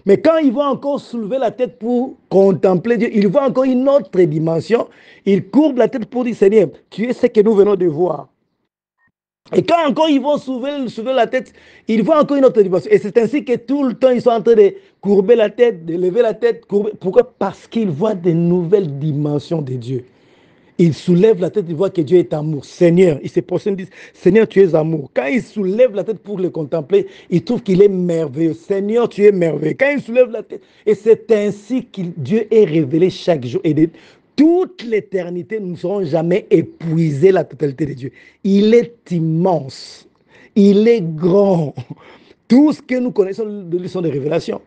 Mais quand ils vont encore soulever la tête pour contempler Dieu, ils voient encore une autre dimension. Ils courbent la tête pour dire, Seigneur, tu es ce que nous venons de voir. Et quand encore ils vont soulever la tête, ils voient encore une autre dimension. Et c'est ainsi que tout le temps, ils sont en train de courber la tête, de lever la tête. Pourquoi? Parce qu'ils voient de nouvelles dimensions de Dieu. Ils soulèvent la tête, ils voient que Dieu est amour. Seigneur, ils se prosternent, disent, Seigneur, tu es amour. Quand ils soulèvent la tête pour le contempler, ils trouvent qu'il est merveilleux. Seigneur, tu es merveilleux. Quand ils soulèvent la tête, et c'est ainsi que Dieu est révélé chaque jour. Et de toute l'éternité, nous ne serons jamais épuisés la totalité de Dieu. Il est immense. Il est grand. Tout ce que nous connaissons de lui sont des révélations.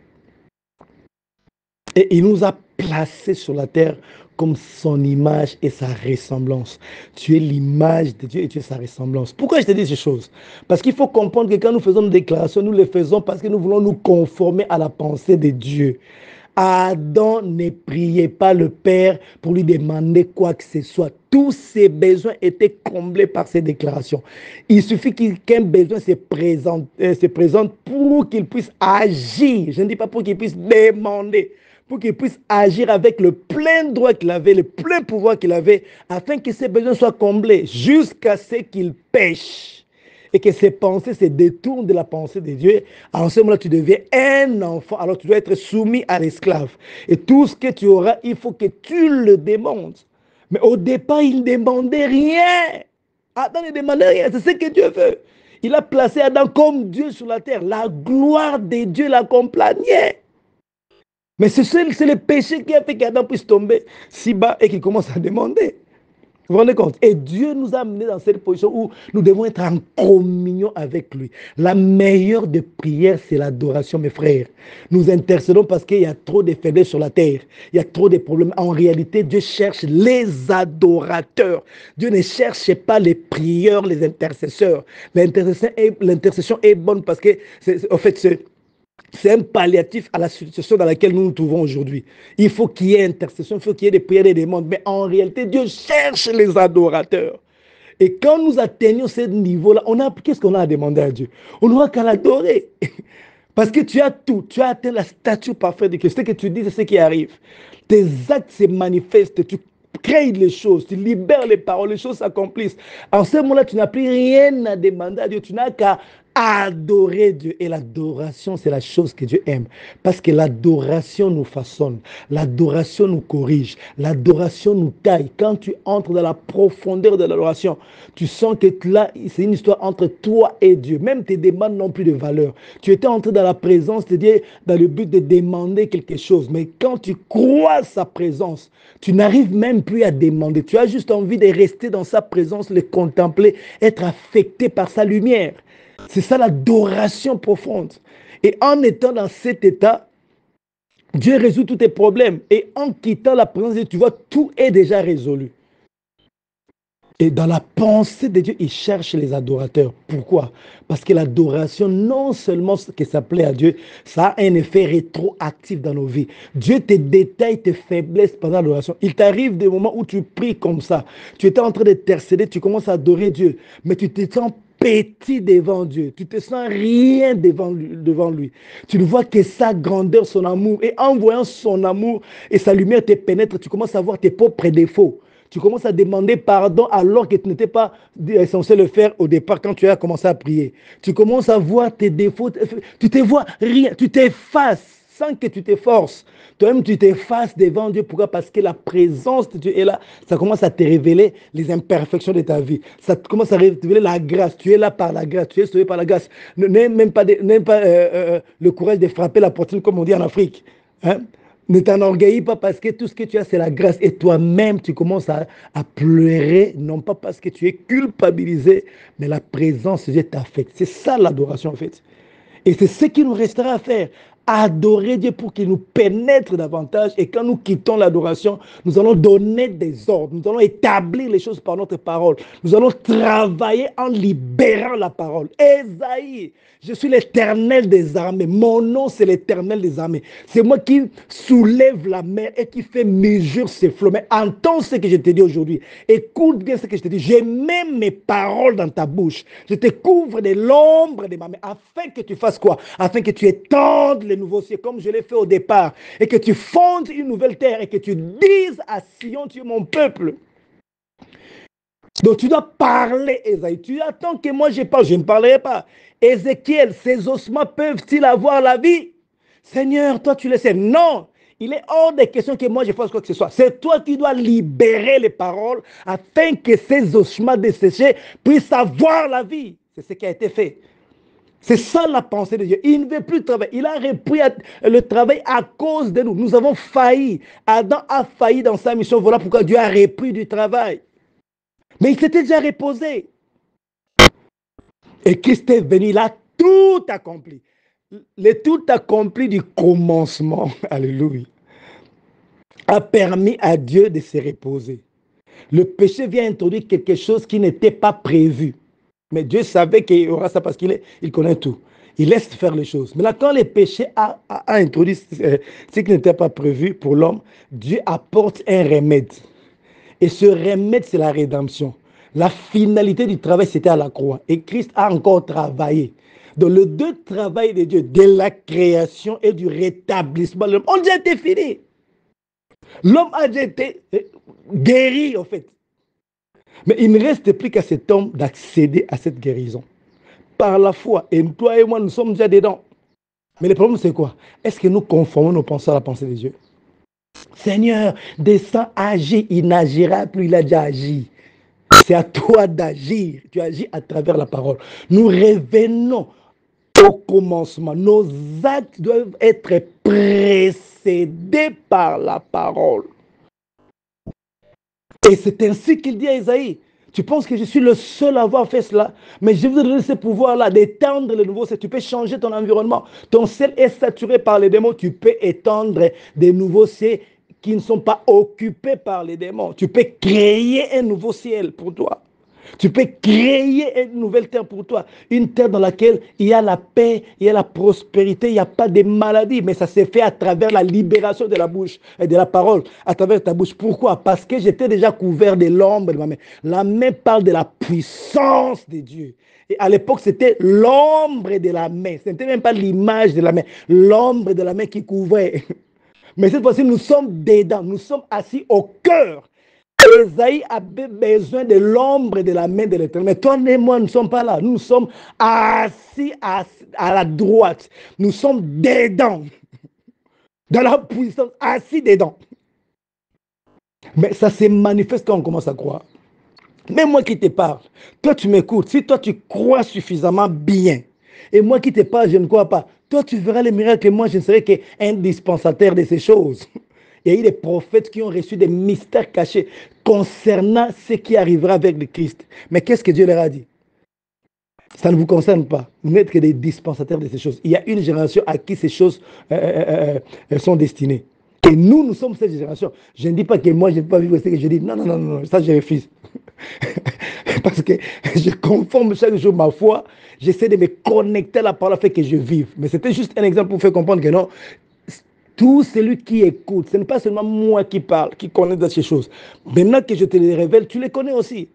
Et il nous a placés sur la terre comme son image et sa ressemblance. Tu es l'image de Dieu et tu es sa ressemblance. Pourquoi je te dis ces choses? Parce qu'il faut comprendre que quand nous faisons une déclaration, nous les faisons parce que nous voulons nous conformer à la pensée de Dieu. Adam ne priait pas le Père pour lui demander quoi que ce soit. Tous ses besoins étaient comblés par ces déclarations. Il suffit qu'un besoin se présente pour qu'il puisse agir. Je ne dis pas pour qu'il puisse demander, pour qu'il puisse agir avec le plein droit qu'il avait, le plein pouvoir qu'il avait, afin que ses besoins soient comblés jusqu'à ce qu'il pêche et que ses pensées se détournent de la pensée de Dieu. En ce moment-là, tu deviens un enfant. Alors, tu dois être soumis à l'esclave. Et tout ce que tu auras, il faut que tu le demandes. Mais au départ, il ne demandait rien. Adam ne demandait rien. C'est ce que Dieu veut. Il a placé Adam comme Dieu sur la terre. La gloire de Dieu l'accompagnait. Mais c'est le péché qui a fait qu'Adam puisse tomber si bas et qu'il commence à demander. Vous vous rendez compte? Et Dieu nous a amenés dans cette position où nous devons être en communion avec lui. La meilleure des prières, c'est l'adoration, mes frères. Nous intercédons parce qu'il y a trop de faiblesses sur la terre. Il y a trop de problèmes. En réalité, Dieu cherche les adorateurs. Dieu ne cherche pas les prieurs, les intercesseurs. L'intercession est bonne parce que, en fait, c'est un palliatif à la situation dans laquelle nous nous trouvons aujourd'hui. Il faut qu'il y ait intercession, il faut qu'il y ait des prières et des demandes. Mais en réalité, Dieu cherche les adorateurs. Et quand nous atteignons ce niveau-là, qu'est-ce qu'on a à demander à Dieu? On n'aura qu'à l'adorer. Parce que tu as tout. Tu as atteint la statue parfaite de Christ. Ce que tu dis, c'est ce qui arrive. Tes actes se manifestent. Tu crées les choses. Tu libères les paroles. Les choses s'accomplissent. En ce moment-là, tu n'as plus rien à demander à Dieu. Tu n'as qu'à adorer Dieu. Et l'adoration, c'est la chose que Dieu aime. Parce que l'adoration nous façonne. L'adoration nous corrige. L'adoration nous taille. Quand tu entres dans la profondeur de l'adoration, tu sens que là, c'est une histoire entre toi et Dieu. Même tes demandes n'ont plus de valeur. Tu étais entré dans la présence de Dieu dans le but de demander quelque chose. Mais quand tu crois sa présence, tu n'arrives même plus à demander. Tu as juste envie de rester dans sa présence, le contempler, être affecté par sa lumière. C'est ça l'adoration profonde. Et en étant dans cet état, Dieu résout tous tes problèmes. Et en quittant la présence de Dieu, tu vois, tout est déjà résolu. Et dans la pensée de Dieu, il cherche les adorateurs. Pourquoi? Parce que l'adoration, non seulement ce que ça plaît à Dieu, ça a un effet rétroactif dans nos vies. Dieu te détaille tes faiblesses pendant l'adoration. Il t'arrive des moments où tu pries comme ça. Tu étais en train d'intercéder, tu commences à adorer Dieu, mais tu te sens petit devant Dieu. Tu te sens rien devant lui. Tu ne vois que sa grandeur, son amour. Et en voyant son amour et sa lumière te pénètre, tu commences à voir tes propres défauts. Tu commences à demander pardon alors que tu n'étais pas censé le faire au départ quand tu as commencé à prier. Tu commences à voir tes défauts. Tu te vois rien. Tu t'effaces sans que tu t'efforces. Toi-même, tu t'effaces devant Dieu. Pourquoi? Parce que la présence de Dieu est là. Ça commence à te révéler les imperfections de ta vie. Ça commence à révéler la grâce. Tu es là par la grâce. Tu es sauvé par la grâce. N'aie même pas, le courage de frapper la poitrine comme on dit en Afrique. Hein? Ne t'enorgueillis pas parce que tout ce que tu as, c'est la grâce. Et toi-même, tu commences à pleurer, non pas parce que tu es culpabilisé, mais la présence de Dieu t'affecte. C'est ça l'adoration en fait. Et c'est ce qu'il nous restera à faire. adorer Dieu pour qu'il nous pénètre davantage. Et quand nous quittons l'adoration, nous allons donner des ordres. Nous allons établir les choses par notre parole. Nous allons travailler en libérant la parole. Ésaïe, je suis l'Éternel des armées. Mon nom, c'est l'Éternel des armées. C'est moi qui soulève la mer et qui fait mugir ses flots. Mais entends ce que je te dis aujourd'hui. Écoute bien ce que je te dis. Je mets mes paroles dans ta bouche. Je te couvre de l'ombre de ma main. Afin que tu fasses quoi? Afin que tu étendes les nouveaux cieux comme je l'ai fait au départ. Et que tu fondes une nouvelle terre. Et que tu dises à Sion, tu es mon peuple. Donc tu dois parler, Esaïe. Tu attends que moi je parle. Je ne parlerai pas. Ézéchiel, ces ossements peuvent-ils avoir la vie? Seigneur, toi tu le sais. Non, il est hors des questions que moi je fasse quoi que ce soit. C'est toi qui dois libérer les paroles afin que ces ossements desséchés puissent avoir la vie. C'est ce qui a été fait. C'est ça la pensée de Dieu. Il ne veut plus travailler. Il a repris le travail à cause de nous. Nous avons failli. Adam a failli dans sa mission. Voilà pourquoi Dieu a repris du travail. Mais il s'était déjà reposé. Et Christ est venu, il a tout accompli. Le tout accompli du commencement, alléluia, a permis à Dieu de se reposer. Le péché vient introduire quelque chose qui n'était pas prévu. Mais Dieu savait qu'il y aura ça parce qu'il connaît tout. Il laisse faire les choses. Mais là, quand le péché a introduit ce qui n'était pas prévu pour l'homme, Dieu apporte un remède. Et ce remède, c'est la rédemption. La finalité du travail, c'était à la croix. Et Christ a encore travaillé. Donc, le deux travail de Dieu, de la création et du rétablissement, l'homme a déjà été fini. L'homme a déjà été guéri, en fait. Mais il ne reste plus qu'à cet homme d'accéder à cette guérison. Par la foi. Et toi et moi, nous sommes déjà dedans. Mais le problème, c'est quoi? Est-ce que nous conformons nos pensées à la pensée de Dieu? Seigneur, descends, agis. Il n'agira plus, il a déjà agi. C'est à toi d'agir. Tu agis à travers la parole. Nous revenons au commencement. Nos actes doivent être précédés par la parole. Et c'est ainsi qu'il dit à Isaïe. Tu penses que je suis le seul à avoir fait cela, mais je vais te donner ce pouvoir-là d'étendre le nouveau. Tu peux changer ton environnement. Ton ciel est saturé par les démons. Tu peux étendre des nouveaux ciels qui ne sont pas occupés par les démons. Tu peux créer un nouveau ciel pour toi. Tu peux créer une nouvelle terre pour toi. Une terre dans laquelle il y a la paix, il y a la prospérité, il n'y a pas de maladie. Mais ça s'est fait à travers la libération de la bouche et de la parole, à travers ta bouche. Pourquoi? Parce que j'étais déjà couvert de l'ombre de ma main. La main parle de la puissance de Dieu. Et à l'époque, c'était l'ombre de la main. Ce n'était même pas l'image de la main. L'ombre de la main qui couvrait. Mais cette fois-ci, nous sommes dedans. Nous sommes assis au cœur. Esaïe avait besoin de l'ombre de la main de l'Éternel. Mais toi et moi, nous ne sommes pas là. Nous sommes assis à la droite. Nous sommes dedans. Dans la puissance, assis dedans. Mais ça se manifeste quand on commence à croire. Même moi qui te parle, toi tu m'écoutes. Si toi tu crois suffisamment bien, et moi qui te parle, je ne crois pas, toi tu verras les miracles et moi je ne serai qu'un dispensateur de ces choses. Il y a eu des prophètes qui ont reçu des mystères cachés concernant ce qui arrivera avec le Christ. Mais qu'est-ce que Dieu leur a dit? Ça ne vous concerne pas. Vous n'êtes que des dispensataires de ces choses. Il y a une génération à qui ces choses sont destinées. Et nous, nous sommes cette génération. Je ne dis pas que moi, je ne peux pas vivre ce que je dis. Non, non, non, non, ça, je refuse. Parce que je conforme chaque jour ma foi. J'essaie de me connecter à la parole afin que je vive. Mais c'était juste un exemple pour faire comprendre que non, tout celui qui écoute, ce n'est pas seulement moi qui parle, qui connais de ces choses. Maintenant que je te les révèle, tu les connais aussi.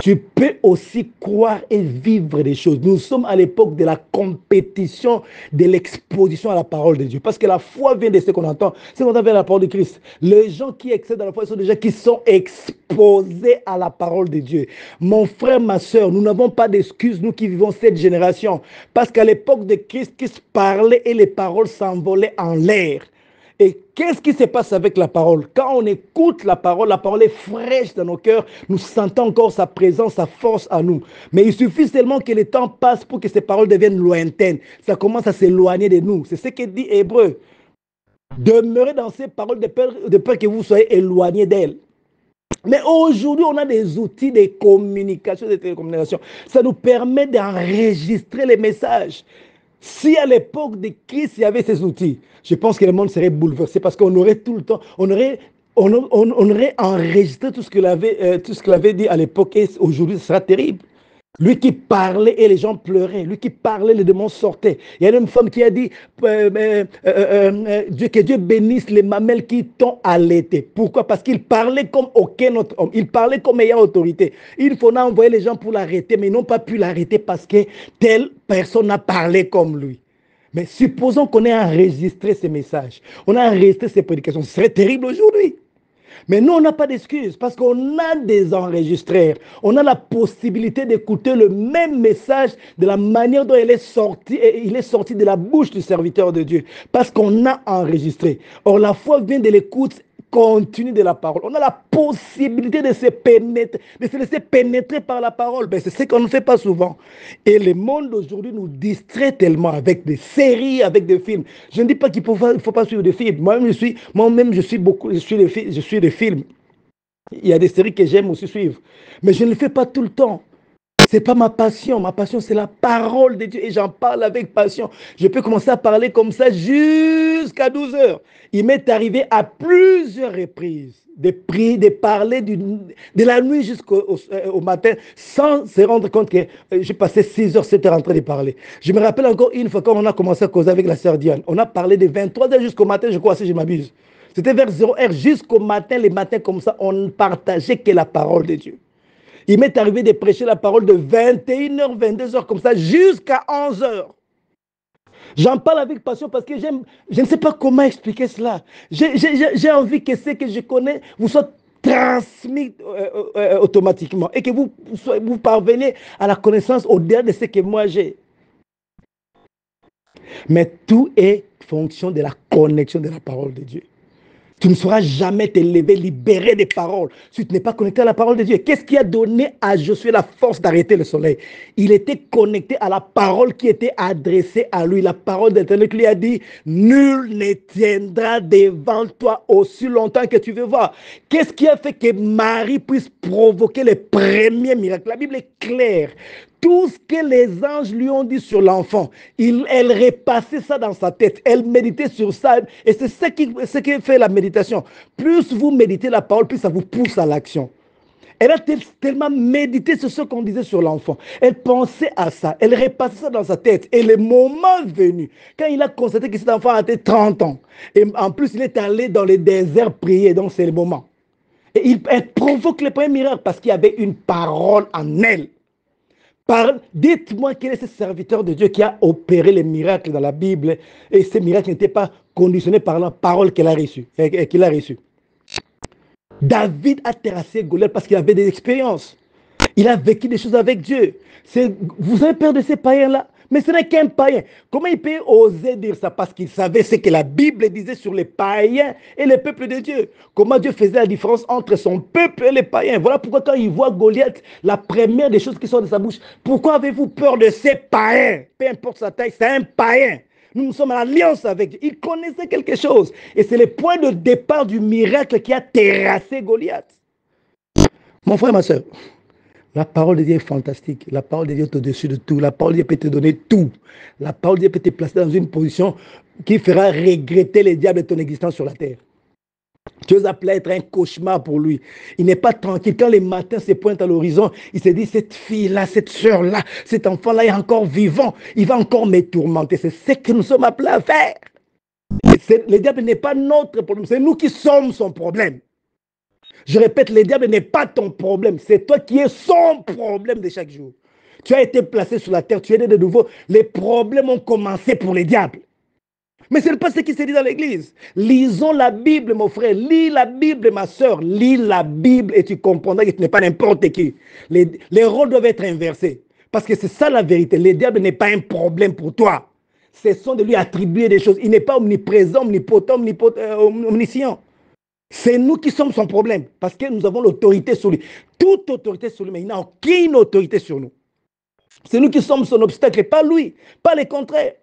Tu peux aussi croire et vivre des choses. Nous sommes à l'époque de la compétition, de l'exposition à la parole de Dieu. Parce que la foi vient de ce qu'on entend. C'est ce qu'on appelle la parole de Christ. Les gens qui excèdent dans la foi sont des gens qui sont exposés à la parole de Dieu. Mon frère, ma soeur, nous n'avons pas d'excuses, nous qui vivons cette génération. Parce qu'à l'époque de Christ, Christ parlait et les paroles s'envolaient en l'air. Et qu'est-ce qui se passe avec la parole? Quand on écoute la parole est fraîche dans nos cœurs, nous sentons encore sa présence, sa force à nous. Mais il suffit seulement que le temps passe pour que ces paroles deviennent lointaines. Ça commence à s'éloigner de nous. C'est ce que dit Hébreu. Demeurez dans ces paroles de peur que vous soyez éloignés d'elles. Mais aujourd'hui, on a des outils de communication, de télécommunication. Ça nous permet d'enregistrer les messages. Si à l'époque de Christ, il y avait ces outils, je pense que le monde serait bouleversé parce qu'on aurait tout le temps, on aurait enregistré tout ce qu'il avait dit à l'époque et aujourd'hui, ce sera terrible. Lui qui parlait et les gens pleuraient. Lui qui parlait, les démons sortaient. Il y a une femme qui a dit que Dieu bénisse les mamelles qui t'ont allaité. Pourquoi? Parce qu'il parlait comme aucun autre homme. Il parlait comme ayant autorité. Il faut envoyer les gens pour l'arrêter, mais ils n'ont pas pu l'arrêter parce que telle personne a parlé comme lui. Mais supposons qu'on ait enregistré ces messages. On a enregistré ces prédications. Ce serait terrible aujourd'hui. Mais nous, on n'a pas d'excuses parce qu'on a des enregistreurs. On a la possibilité d'écouter le même message de la manière dont il est sorti de la bouche du serviteur de Dieu parce qu'on a enregistré. Or, la foi vient de l'écoute continue de la parole. On a la possibilité de se laisser pénétrer par la parole. Ben, c'est ce qu'on ne fait pas souvent. Et le monde d'aujourd'hui nous distrait tellement avec des séries, avec des films. Je ne dis pas qu'il ne faut pas suivre des films. Moi-même, je suis des films. Il y a des séries que j'aime aussi suivre. Mais je ne le fais pas tout le temps. Ce n'est pas ma passion. Ma passion, c'est la parole de Dieu. Et j'en parle avec passion. Je peux commencer à parler comme ça jusqu'à 12 heures. Il m'est arrivé à plusieurs reprises de prier, de parler de la nuit jusqu'au matin sans se rendre compte que j'ai passé 6 heures, 7 heures en train de parler. Je me rappelle encore une fois quand on a commencé à causer avec la sœur Diane. On a parlé de 23 heures jusqu'au matin, je crois, si je m'abuse. C'était vers 0 heure jusqu'au matin, les matins comme ça, on ne partageait que la parole de Dieu. Il m'est arrivé de prêcher la parole de 21h, 22h comme ça jusqu'à 11h. J'en parle avec passion parce que je ne sais pas comment expliquer cela. J'ai envie que ce que je connais vous soit transmis automatiquement et que vous parveniez à la connaissance au-delà de ce que moi j'ai. Mais tout est fonction de la connexion de la parole de Dieu. Tu ne sauras jamais te lever, libéré des paroles, si tu n'es pas connecté à la parole de Dieu. Qu'est-ce qui a donné à Josué la force d'arrêter le soleil? Il était connecté à la parole qui était adressée à lui. La parole d'Éternel qui lui a dit, nul ne tiendra devant toi aussi longtemps que tu veux voir. Qu'est-ce qui a fait que Marie puisse provoquer les premiers miracles? La Bible est claire. Tout ce que les anges lui ont dit sur l'enfant, elle repassait ça dans sa tête. Elle méditait sur ça. Et c'est ce qui fait la méditation. Plus vous méditez la parole, plus ça vous pousse à l'action. Elle a tellement médité sur ce qu'on disait sur l'enfant. Elle pensait à ça. Elle repassait ça dans sa tête. Et le moment venu, quand il a constaté que cet enfant avait 30 ans, et en plus il est allé dans le désert prier, donc c'est le moment. Et elle provoque le premier miracle parce qu'il y avait une parole en elle. Dites-moi quel est ce serviteur de Dieu qui a opéré les miracles dans la Bible et ces miracles n'étaient pas conditionnés par la parole qu'il a reçue. David a terrassé Goliath parce qu'il avait des expériences. Il a vécu des choses avec Dieu. Vous avez peur de ces païens-là? Mais ce n'est qu'un païen. Comment il peut oser dire ça? Parce qu'il savait ce que la Bible disait sur les païens et les peuples de Dieu. Comment Dieu faisait la différence entre son peuple et les païens. Voilà pourquoi quand il voit Goliath, la première des choses qui sort de sa bouche, pourquoi avez-vous peur de ces païens? Peu importe sa taille, c'est un païen. Nous sommes en alliance avec Dieu. Il connaissait quelque chose. Et c'est le point de départ du miracle qui a terrassé Goliath. Mon frère, ma soeur, la parole de Dieu est fantastique. La parole de Dieu est au-dessus de tout. La parole de Dieu peut te donner tout. La parole de Dieu peut te placer dans une position qui fera regretter les diables de ton existence sur la terre. Tu es appelé à être un cauchemar pour lui. Il n'est pas tranquille. Quand les matins se pointent à l'horizon, il se dit, cette fille-là, cette soeur-là, cet enfant-là est encore vivant. Il va encore me tourmenter. C'est ce que nous sommes appelés à faire. Le diable n'est pas notre problème. C'est nous qui sommes son problème. Je répète, le diable n'est pas ton problème. C'est toi qui es son problème de chaque jour. Tu as été placé sur la terre, tu es né de nouveau. Les problèmes ont commencé pour les diables. Mais ce n'est pas ce qui se dit dans l'église. Lisons la Bible, mon frère. Lis la Bible, ma soeur. Lis la Bible et tu comprendras que tu n'es pas n'importe qui. Les rôles doivent être inversés. Parce que c'est ça la vérité. Le diable n'est pas un problème pour toi. Ce sont de lui attribuer des choses. Il n'est pas omniprésent, omnipotent, omniscient. C'est nous qui sommes son problème, parce que nous avons l'autorité sur lui. Toute autorité sur lui, mais il n'a aucune autorité sur nous. C'est nous qui sommes son obstacle, pas lui, pas le contraire.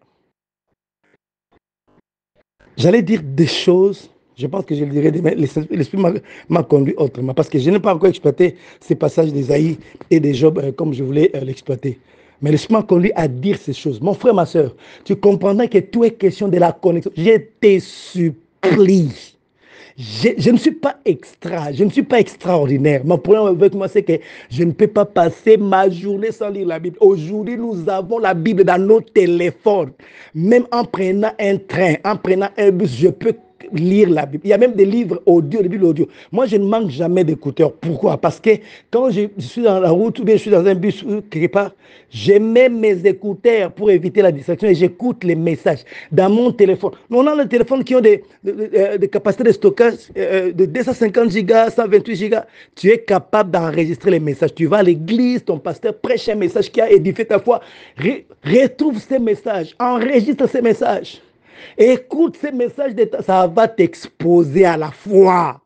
J'allais dire des choses, je pense que je le dirai demain, l'Esprit m'a conduit autrement, parce que je n'ai pas encore exploité ces passages d'Ésaïe et de Job comme je voulais l'exploiter. Mais l'Esprit m'a conduit à dire ces choses. Mon frère, ma soeur, tu comprendras que tout est question de la connexion. Je te supplie. Je ne suis pas extra, je ne suis pas extraordinaire. Mon problème avec moi, c'est que je ne peux pas passer ma journée sans lire la Bible. Aujourd'hui, nous avons la Bible dans nos téléphones. Même en prenant un train, en prenant un bus, je peux lire la Bible. Il y a même des livres audio, des Bibles audio. Moi, je ne manque jamais d'écouteurs. Pourquoi? Parce que quand je suis dans la route ou bien je suis dans un bus ou quelque part, je mets mes écouteurs pour éviter la distraction et j'écoute les messages dans mon téléphone. On a des téléphones qui ont des capacités de stockage de 250 gigas, 128 gigas. Tu es capable d'enregistrer les messages. Tu vas à l'église, ton pasteur prêche un message qui a édifié ta foi. Retrouve ces messages, enregistre ces messages. Écoute ces messages, ça va t'exposer à la foi.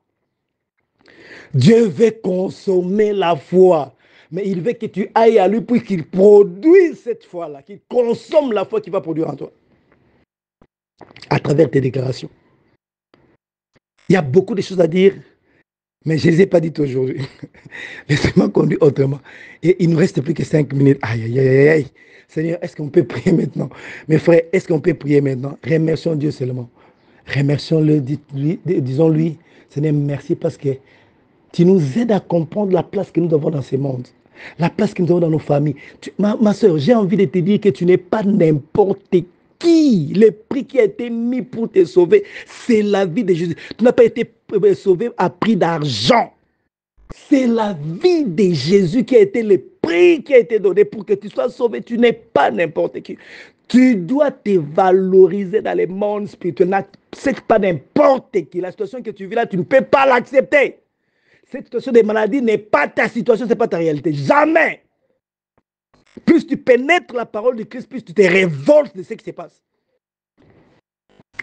Dieu veut consommer la foi. Mais il veut que tu ailles à lui pour qu'il produise cette foi-là, qu'il consomme la foi qu'il va produire en toi. À travers tes déclarations. Il y a beaucoup de choses à dire, mais je ne les ai pas dites aujourd'hui. Laissez-moi conduire autrement. Et il ne nous reste plus que 5 minutes. Aïe, aïe, aïe, aïe. Seigneur, est-ce qu'on peut prier maintenant? Mes frères, est-ce qu'on peut prier maintenant? Remercions Dieu seulement. Remercions-le, disons-lui, Seigneur, merci parce que tu nous aides à comprendre la place que nous avons dans ce monde, la place que nous avons dans nos familles. Ma soeur, j'ai envie de te dire que tu n'es pas n'importe qui. Le prix qui a été mis pour te sauver, c'est la vie de Jésus. Tu n'as pas été sauvé à prix d'argent. C'est la vie de Jésus qui a été le prix qui a été donné pour que tu sois sauvé. Tu n'es pas n'importe qui. Tu dois te valoriser dans le monde spirituel. C'est pas n'importe qui. La situation que tu vis là, tu ne peux pas l'accepter. Cette situation de maladie n'est pas ta situation, ce n'est pas ta réalité. Jamais. Plus tu pénètres la parole de Christ, plus tu te révoltes de ce qui se passe.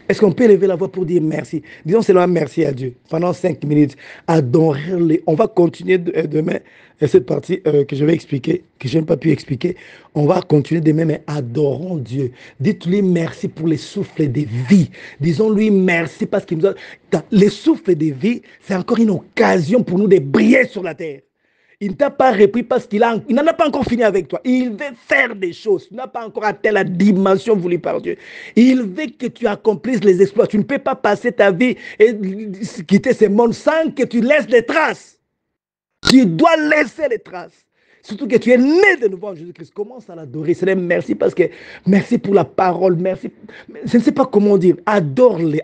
Est-ce qu'on peut lever la voix pour dire merci? Disons seulement merci à Dieu. Pendant 5 minutes, adorez-le. On va continuer demain cette partie que je vais expliquer, que je n'ai pas pu expliquer. On va continuer demain, mais adorons Dieu. Dites-lui merci pour les souffles de vie. Disons-lui merci parce qu'il nous a... Les souffles de vie, c'est encore une occasion pour nous de briller sur la terre. Il ne t'a pas repris parce qu'il n'en a pas encore fini avec toi. Il veut faire des choses. Tu n'as pas encore atteint la dimension voulue par Dieu. Il veut que tu accomplisses les exploits. Tu ne peux pas passer ta vie et quitter ce monde sans que tu laisses des traces. Tu dois laisser les traces. Surtout que tu es né de nouveau en Jésus-Christ. Commence à l'adorer. Seigneur, merci parce que merci pour la parole. Merci. Je ne sais pas comment dire. Adore-les.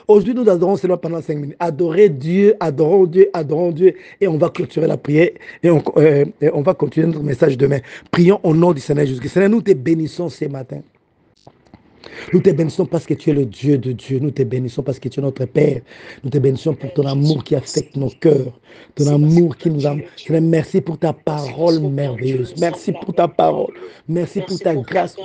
Aujourd'hui, nous adorons seulement pendant 5 minutes. Adorez Dieu, adorons Dieu, adorons Dieu. Et on va clôturer la prière. Et on va continuer notre message demain. Prions au nom du Seigneur Jésus-Christ. Seigneur, nous te bénissons ce matin. Nous te bénissons parce que tu es le Dieu de Dieu. Nous te bénissons parce que tu es notre Père. Nous te bénissons pour ton amour qui affecte nos cœurs. Ton amour qui nous a... Merci pour ta parole merveilleuse. Merci pour ta parole. Merci pour ta grâce.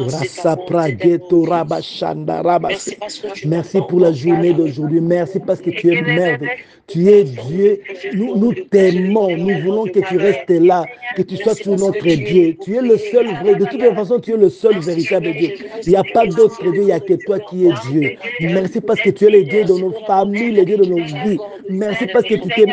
Merci pour la journée d'aujourd'hui. Merci parce que tu es merveilleux. Tu es Dieu. Nous t'aimons. Nous voulons que tu restes là. Que tu sois toujours notre Dieu. Tu es le seul vrai. De toute façon, tu es le seul véritable Dieu. Il n'y a pas d'autre Dieu. Il n'y a que toi qui es Dieu. Merci parce que tu es le Dieu de nos familles, le Dieu de nos vies. Merci parce que tu t'aimes.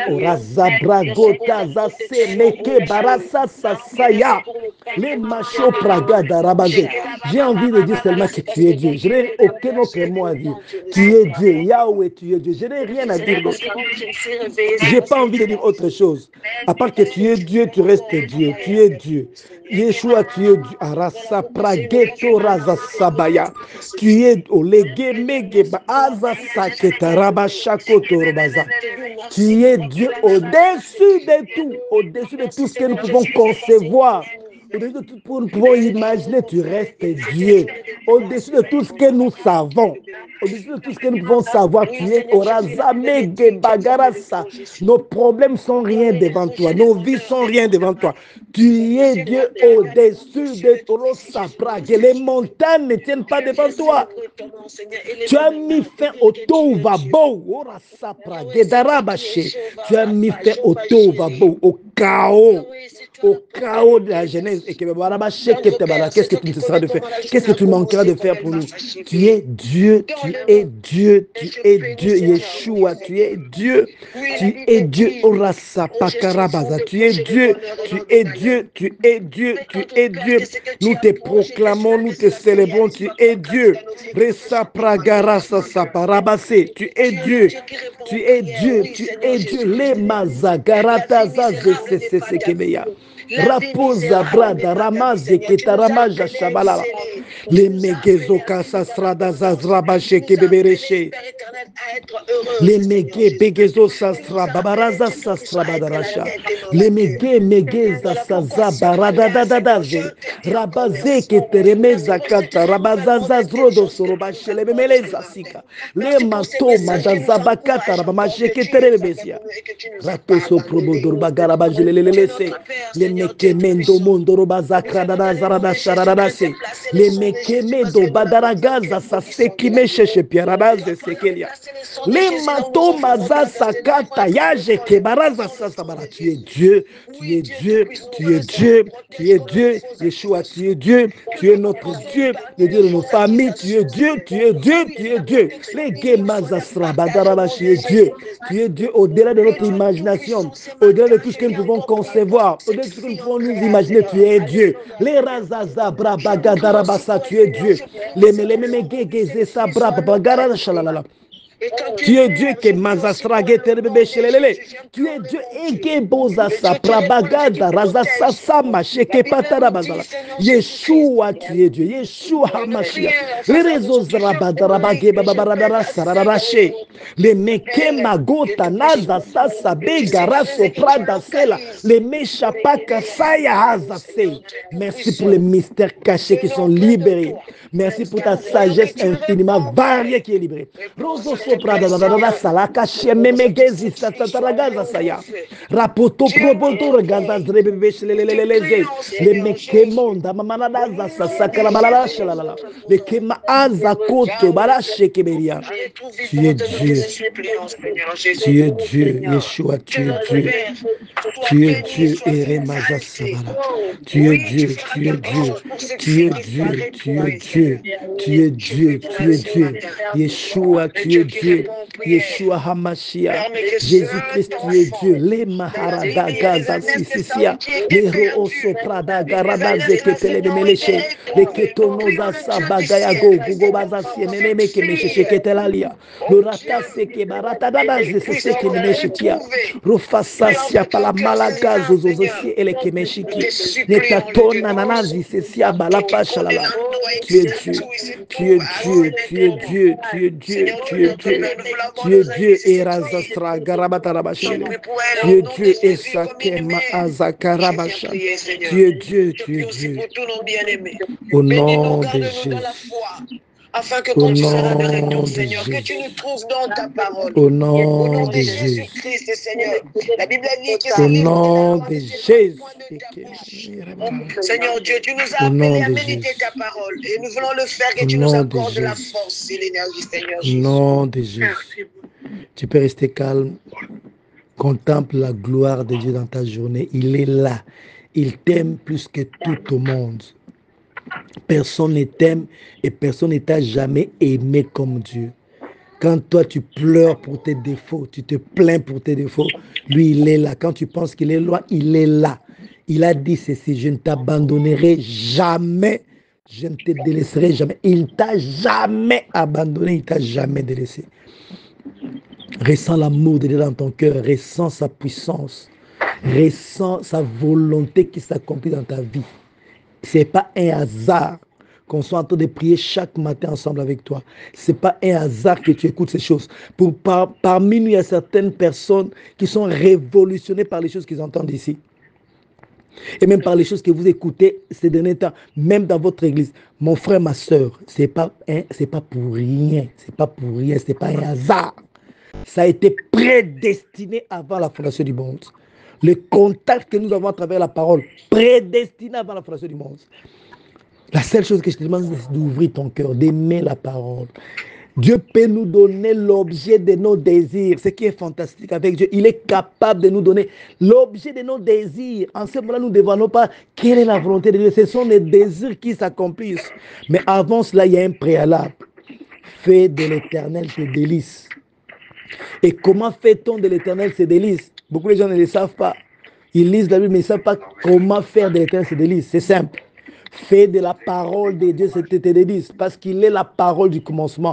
J'ai envie de dire seulement que tu es Dieu. Je n'ai aucun autre mot à dire. Tu es Dieu. Yahweh, tu es Dieu. Je n'ai rien à dire d'autre. Je n'ai pas envie de dire autre chose. À part que tu es Dieu, tu restes Dieu. Tu es Dieu. Yeshua, tu es Dieu. Arasa prageto raza sabaya. Tu es olege megeba aza saketa rabashako torobaza. Tu es Dieu au-dessus de tout. Au-dessus de tout ce que nous pouvons concevoir. Au-dessus de tout ce que nous pouvons imaginer, tu restes Dieu. Au-dessus de tout ce que nous savons. Au-dessus de tout ce que nous pouvons savoir, tu es Orazame Bagarasa. Nos problèmes sont rien devant toi. Nos vies sont rien devant toi. Tu es Dieu au-dessus de ton sapra. Que les montagnes ne tiennent pas devant toi. Tu as mis fin au Tovabo. Tu as mis fin au Tovabo, au chaos. au chaos de la Genèse. Et qu'est-ce que tu nécessiteras de faire? Qu'est-ce que tu manqueras de faire pour nous? Tu es Dieu, tu es Dieu, tu es Dieu, Yeshua, tu es Dieu, tu es Dieu, Orasa Pakarabaza, tu es Dieu, tu es Dieu, tu es Dieu, tu es Dieu. Nous te proclamons, nous te célébrons, tu es Dieu. Resa Pragarasa Saparabase, tu es Dieu, tu es Dieu, tu es Dieu. Les Mazagarata Zazesesekebeya. Raposa brada ramaze ketaramaja shabalala. Les megezoka sasrada zazraba sheke bebereche. Les mege begezo sasra babaraza sasra badarasha. Les megeza saza barada dadadaze. Rabaze keteremeza kata rabazaza zrodo soroba shele bemeleza sika. Les mato madazabakata rabamache keterebesia. Rapeso probodor bagaraba jelelelese. Les mekemendo mondoro bazakrada zarada sharadase. Les mekemedo badaragaza sasekime sheshe piaradaze sekelia. Les mato maza kata yaje kebaraza sasabara. Tu es Dieu, tu es Dieu, tu es Dieu, tu es Dieu. Yeshua, tu es Dieu, tu es notre Dieu, le Dieu de nos familles, tu es Dieu, tu es Dieu, tu es Dieu. Les gemazasra badaraba, tu es Dieu. Tu es Dieu au-delà de notre imagination, au-delà de tout ce que nous pouvons concevoir, au-delà de tout ce que nous pouvons nous imaginer, tu es Dieu. Les razaza brabagadarabasa, tu es Dieu. Les melemegegeze sabra babagara shalalala. Tu es Dieu qui mazasrage terebebe shelelele. Tu es Dieu ege boza saprabagada razasa sama sheke patarabazala. Yeshua, tu es Dieu. Yeshua Hamashiach. Les réseaux zrabadarabage bababaradara sarararache. Les meke magota naza sasa begara soprada sela. Les mechapaka saya hazase. Merci pour les mystères cachés qui sont libérés. Merci pour ta sagesse infiniment variée qui est libérée. Roso soprada da salaka shememegezi sataragaza saya. Rapoto propoto regaza zrebebe leleleleze. Le mekemonda mamanadaza sasakara balala shalala. Le kema aza koto balashe keberia. Tu es Dieu. Tu es Dieu, Yeshua, tu es Dieu. Tu es Dieu, Eremaza Sabala. Tu es Dieu, tu es Dieu, tu es Dieu, tu es Dieu, tu es Dieu, tu es Dieu. Yeshua, tu es Dieu. Yeshua Hamashiach. Jésus-Christ, tu es Dieu. Les Maharada Gaza Sisisia. Les Rooso Prada Garada Zeketele Meleche. Les Ketonoza Sabagaya Go Gugobaza Sieneme Kemeshe Ketelalia. Le Rata Seke Barata Dada Zeseke Nemeshetia. Rufasasia Pala Malaga Zozosi Elekemeshiki. Netatona Nanazi Sesia Balapa Shalala. Tu es Dieu. Tu es Dieu. Tu es Dieu. Tu es Dieu. Tu es Dieu. Tu es Dieu. Erazastra Garabatarabashele. Tu es Dieu. Esakema Azakarabasha. Tu es Dieu. Tu es Dieu. Au nom de Jésus. Afin que quand tu seras de retour, Seigneur, que tu nous trouves dans ta parole. Au nom de Jésus-Christ, Seigneur. La Bible dit que au nom de Jésus. Seigneur Dieu, tu nous as appelés à méditer ta parole. Et nous voulons le faire, que tu nous accordes de la force et l'énergie, Seigneur Jésus. Au nom de Jésus. Tu peux rester calme. Contemple la gloire de Dieu dans ta journée. Il est là. Il t'aime plus que tout au monde. Personne ne t'aime et personne ne t'a jamais aimé comme Dieu. Quand toi tu pleures pour tes défauts, tu te plains pour tes défauts, lui il est là. Quand tu penses qu'il est loin, il est là. Il a dit ceci, je ne t'abandonnerai jamais, je ne te délaisserai jamais. Il t'a jamais abandonné, il t'a jamais délaissé. Ressens l'amour de Dieu dans ton cœur, ressens sa puissance, ressens sa volonté qui s'accomplit dans ta vie. Ce n'est pas un hasard qu'on soit en train de prier chaque matin ensemble avec toi. Ce n'est pas un hasard que tu écoutes ces choses. Parmi nous, il y a certaines personnes qui sont révolutionnées par les choses qu'ils entendent ici. Et même par les choses que vous écoutez ces derniers temps, même dans votre église. Mon frère, ma soeur, ce n'est pas pour rien. Ce n'est pas pour rien, ce n'est pas un hasard. Ça a été prédestiné avant la fondation du monde. Le contact que nous avons à travers la parole, prédestiné avant la fondation du monde. La seule chose que je te demande, c'est d'ouvrir ton cœur, d'aimer la parole, Dieu peut nous donner l'objet de nos désirs. Ce qui est fantastique avec Dieu, il est capable de nous donner l'objet de nos désirs. En ce moment-là, nous ne demandons pas quelle est la volonté de Dieu. Ce sont les désirs qui s'accomplissent. Mais avant cela, il y a un préalable. Fais de l'éternel tes délices. Et comment fait-on de l'éternel ses délices? Beaucoup de gens ne le savent pas. Ils lisent la Bible, mais ils ne savent pas comment faire de l'éternel ses délices. C'est simple. Fais de la parole de Dieu tes délices, parce qu'il est la parole du commencement.